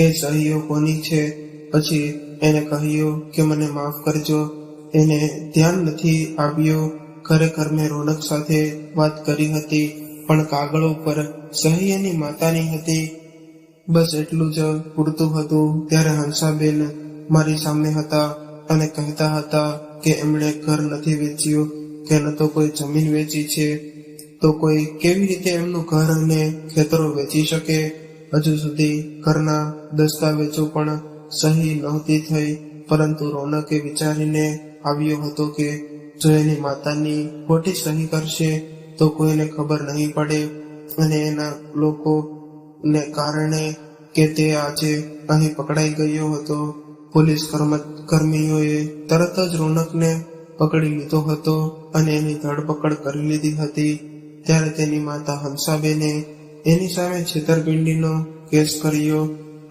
એ સહીઓ કોની છે? પછી એને કહ્યું કે મને માફ કરજો, એને ધ્યાન નથી આવ્યું. ખરેખર મેં રોનક સાથે વાત કરી હતી, પણ કાગળો પર સહી એની માતાની હતી. બસ એટલું જ પૂરતું હતું. ત્યારે હંસાબેન મારી સામે હતા અને કહેતા હતા કે એમણે ઘર નથી વેચ્યું કે ન તો કોઈ જમીન વેચી છે, તો કોઈ કેવી રીતે એમનું ઘર અને ખેતરો વેચી શકે? હજુ સુધી ઘરના દસ્તાવેજો પણ સહી નહોતી થઈ. પરંતુ રોનકે વિચારીને આવ્યો હતો કે જો એની માતાની ખોટી સહી કરશે તો કોઈને ખબર નહીં પડે અને એના લોકોને કારણે કે તે આજે અહીં પકડાઈ ગયો હતો. પોલીસ કર્મીઓએ તરત જ રોનકને પકડી લીધો હતો અને એની ધરપકડ કરી લીધી હતી. ત્યારે તેની માતા હંસાબેને એની સામે છેતરપિંડીનો કેસ કર્યો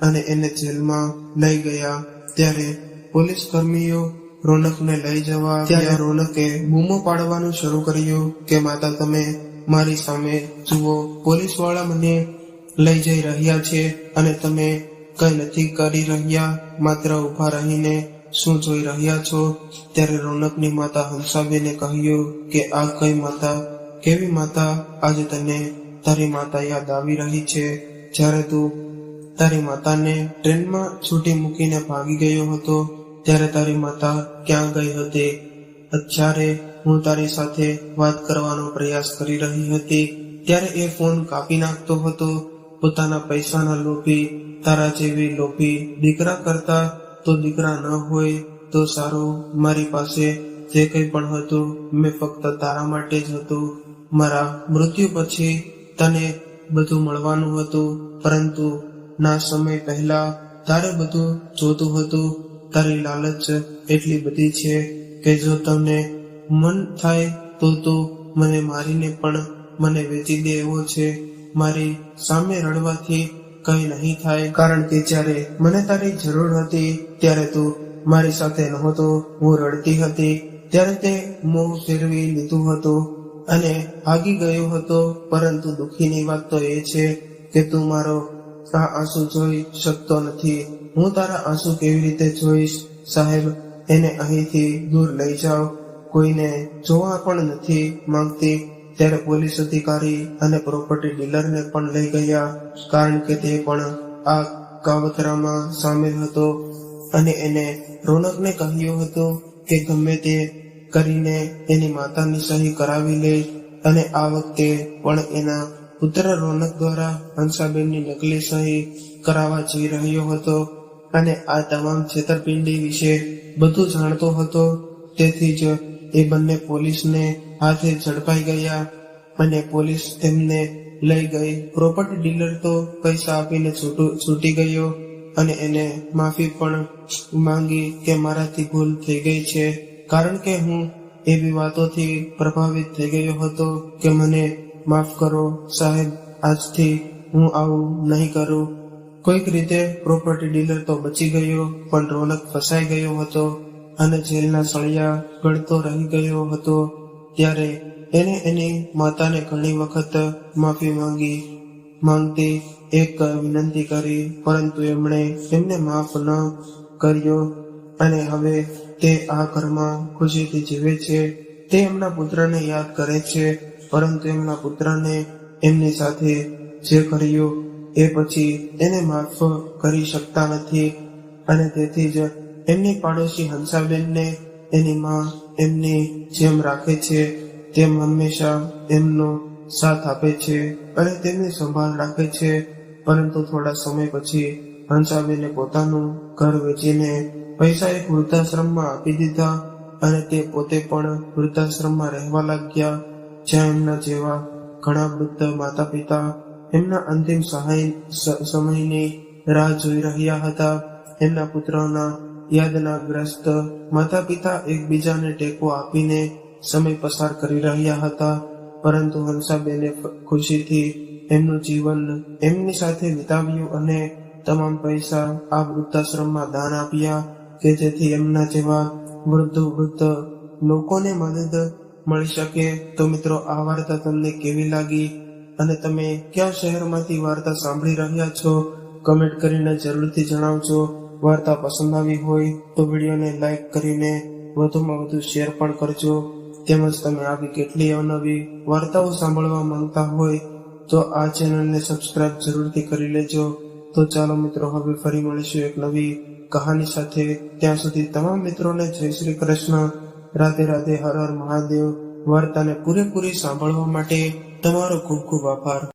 અને એને જેલમાં લઈ ગયા. ત્યારે પોલીસ કર્મીઓ રોનકને લઈ જવા ત્યારે રોનકે બૂમો પાડવાનું શરૂ કર્યું કે માતા, તમે મારી સામે જુઓ, પોલીસ વાળા મને લઈ જઈ રહ્યા છે અને તમે કઈ નથી કરી રહ્યા, માત્ર ઉભા રહીને શું જોઈ રહ્યા છો? ત્યારે રોનકની માતા હંસાબેને કહ્યું કે આ કઈ માતા, કેવી માતા? આજે તને તારી માતા યાદ આવી રહી છે, જ્યારે તું તારી માતાને ટ્રેનમાં છૂટી મૂકીને ભાગી ગયો હતો. ત્યારે તારી માતા ક્યાં ગઈ હતી? અત્યારે હું તારી સાથે વાત કરવાનો પ્રયાસ કરી રહી હતી ત્યારે એ ફોન કાપી નાખતો હતો. પોતાના પૈસાના લોભી, તારા જેવી લોભી દીકરા કરતા તો દીકરા ન હોય તો સારું. મારી પાસે જે કંઈ પણ હતું મેં ફક્ત તારા માટે જ હતું. મારા મૃત્યુ પછી તને બધું મળવાનું હતું, પરંતુ ના સમય પહેલા તારે બધું જોતું હતું. તારી લાલચ એટલી બધી છે કે જો તમને મન થાય તો તું મને મારીને પણ મને વેચી દે એવો છે. મારી સામે રડવાથી કઈ નહીં થાય, કારણ કે જ્યારે મને તારી જરૂર હતી ત્યારે તું મારી સાથે નહોતો. હું રડતી હતી ત્યારે તે મોં ફેરવી લીધું હતું અને ભાગી ગયો હતો. પરંતુ દુઃખીની વાત તો એ છે કે તું મારો આ આંસુ જોઈ શકતો નથી. હું તારા આંસુ કેવી રીતે જોઈશ? સાહેબ, એને અહીંથી દૂર લઈ જાઓ. કોઈને જોવા પણ નથી માંગતી. ત્યારે પોલીસ અધિકારી અને પ્રોપર્ટી ડીલરને પણ લઈ ગયા, કારણ કે તે પણ આ કાવતરામાં સામેલ હતો અને એને રોનકને કહ્યું હતું કે ગમે તે કરીને એની માતાની સહી કરાવી લે. અને આ વખતે પણ એના પુત્ર રોનક દ્વારા હંસાબેનની નકલી સહી કરાવવા જઈ રહ્યો હતો અને આ તમામ છેતરપિંડી વિશે બધું જાણતો હતો. તેથી જ એ બંને પોલીસને હાથે ઝડપાઈ ગયા અને પોલીસ તેમને લઈ ગઈ. પ્રોપર્ટી ડીલર તો પૈસા આપીને છૂટી ગયો અને એને માફી પણ માંગી કે મારાથી ભૂલ થઈ ગઈ છે, કારણ કે હું એવી વાતોથી પ્રભાવિત થઈ ગયો હતો કે મને માફ કરો સાહેબ, આજથી હું આવું નહીં કરું. કોઈક રીતે પ્રોપર્ટી ડીલર તો બચી ગયો, પણ રોનક ફસાઈ ગયો હતો અને જેલના સળિયા ગળતો રહી ગયો હતો. ત્યારે એને એની માતાને ઘણી વખત માફી માંગતી એક વિનંતી કરી, પરંતુ એમણે એમને માફ ન કર્યો અને હવે તે આ ઘરમાં ખુશીથી જીવે છે. તે એમના પુત્રને યાદ કરે છે, પરંતુ એમના પુત્રને એમની સાથે જે કર્યું એ પછી એને માફ કરી શકતા નથી અને તેથી જ એમની પાડોશી હંસાબેનને એની માં એમની જેમ રાખે છે, તેમ હંમેશા એમનો સાથ આપે છે અને તેમની સંભાળ રાખે છે. પરંતુ થોડા સમય પછી હંસાબેને પોતાનું ઘર વેચીને પૈસા એક વૃદ્ધાશ્રમમાં આપી દીધા અને તે પોતે પણ વૃદ્ધાશ્રમમાં રહેવા લાગ્યા, જ્યાં એમના જેવા ઘણા વૃદ્ધ માતા પિતા એમના અંતિમ સમયની રાહ જોઈ રહ્યા હતા. એમના પુત્રોના યાદના ગ્રસ્ત માતા પિતા એકબીજાને ટેકો આપીને સમય પસાર કરી રહ્યા હતા, પરંતુ હંસાબેને ખુશીથી એમનું જીવન એમની સાથે વિતાવ્યું અને તમામ પૈસા આ વૃદ્ધાશ્રમમાં દાન આપ્યા કે જેથી એમના જેવા વૃદ્ધ લોકોને મદદ મળી શકે. તો મિત્રો, આ વાર્તા તમને કેવી લાગી અને તમે કયા શહેરમાંથી વાર્તા સાંભળી રહ્યા છો, કમેન્ટ કરીને જરૂરથી જણાવજો. વાર્તા પસંદ આવી હોય તો વિડીયોને લાઈક કરીને વધુમાં વધુ શેર પણ કરજો. તેમજ તમે આવી કેટલી અવનવી વાર્તાઓ સાંભળવા માંગતા હોય તો આ ચેનલને સબસ્ક્રાઇબ જરૂરથી કરી લેજો. તો ચાલો મિત્રો, હવે ફરી મળીશું એક નવી કહાની સાથે. ત્યાં સુધી તમામ મિત્રોને જય શ્રી કૃષ્ણ, રાધે રાધે, હર હર મહાદેવ. વાર્તાને પૂરેપૂરી સાંભળવા માટે તમારો ખૂબ ખૂબ આભાર.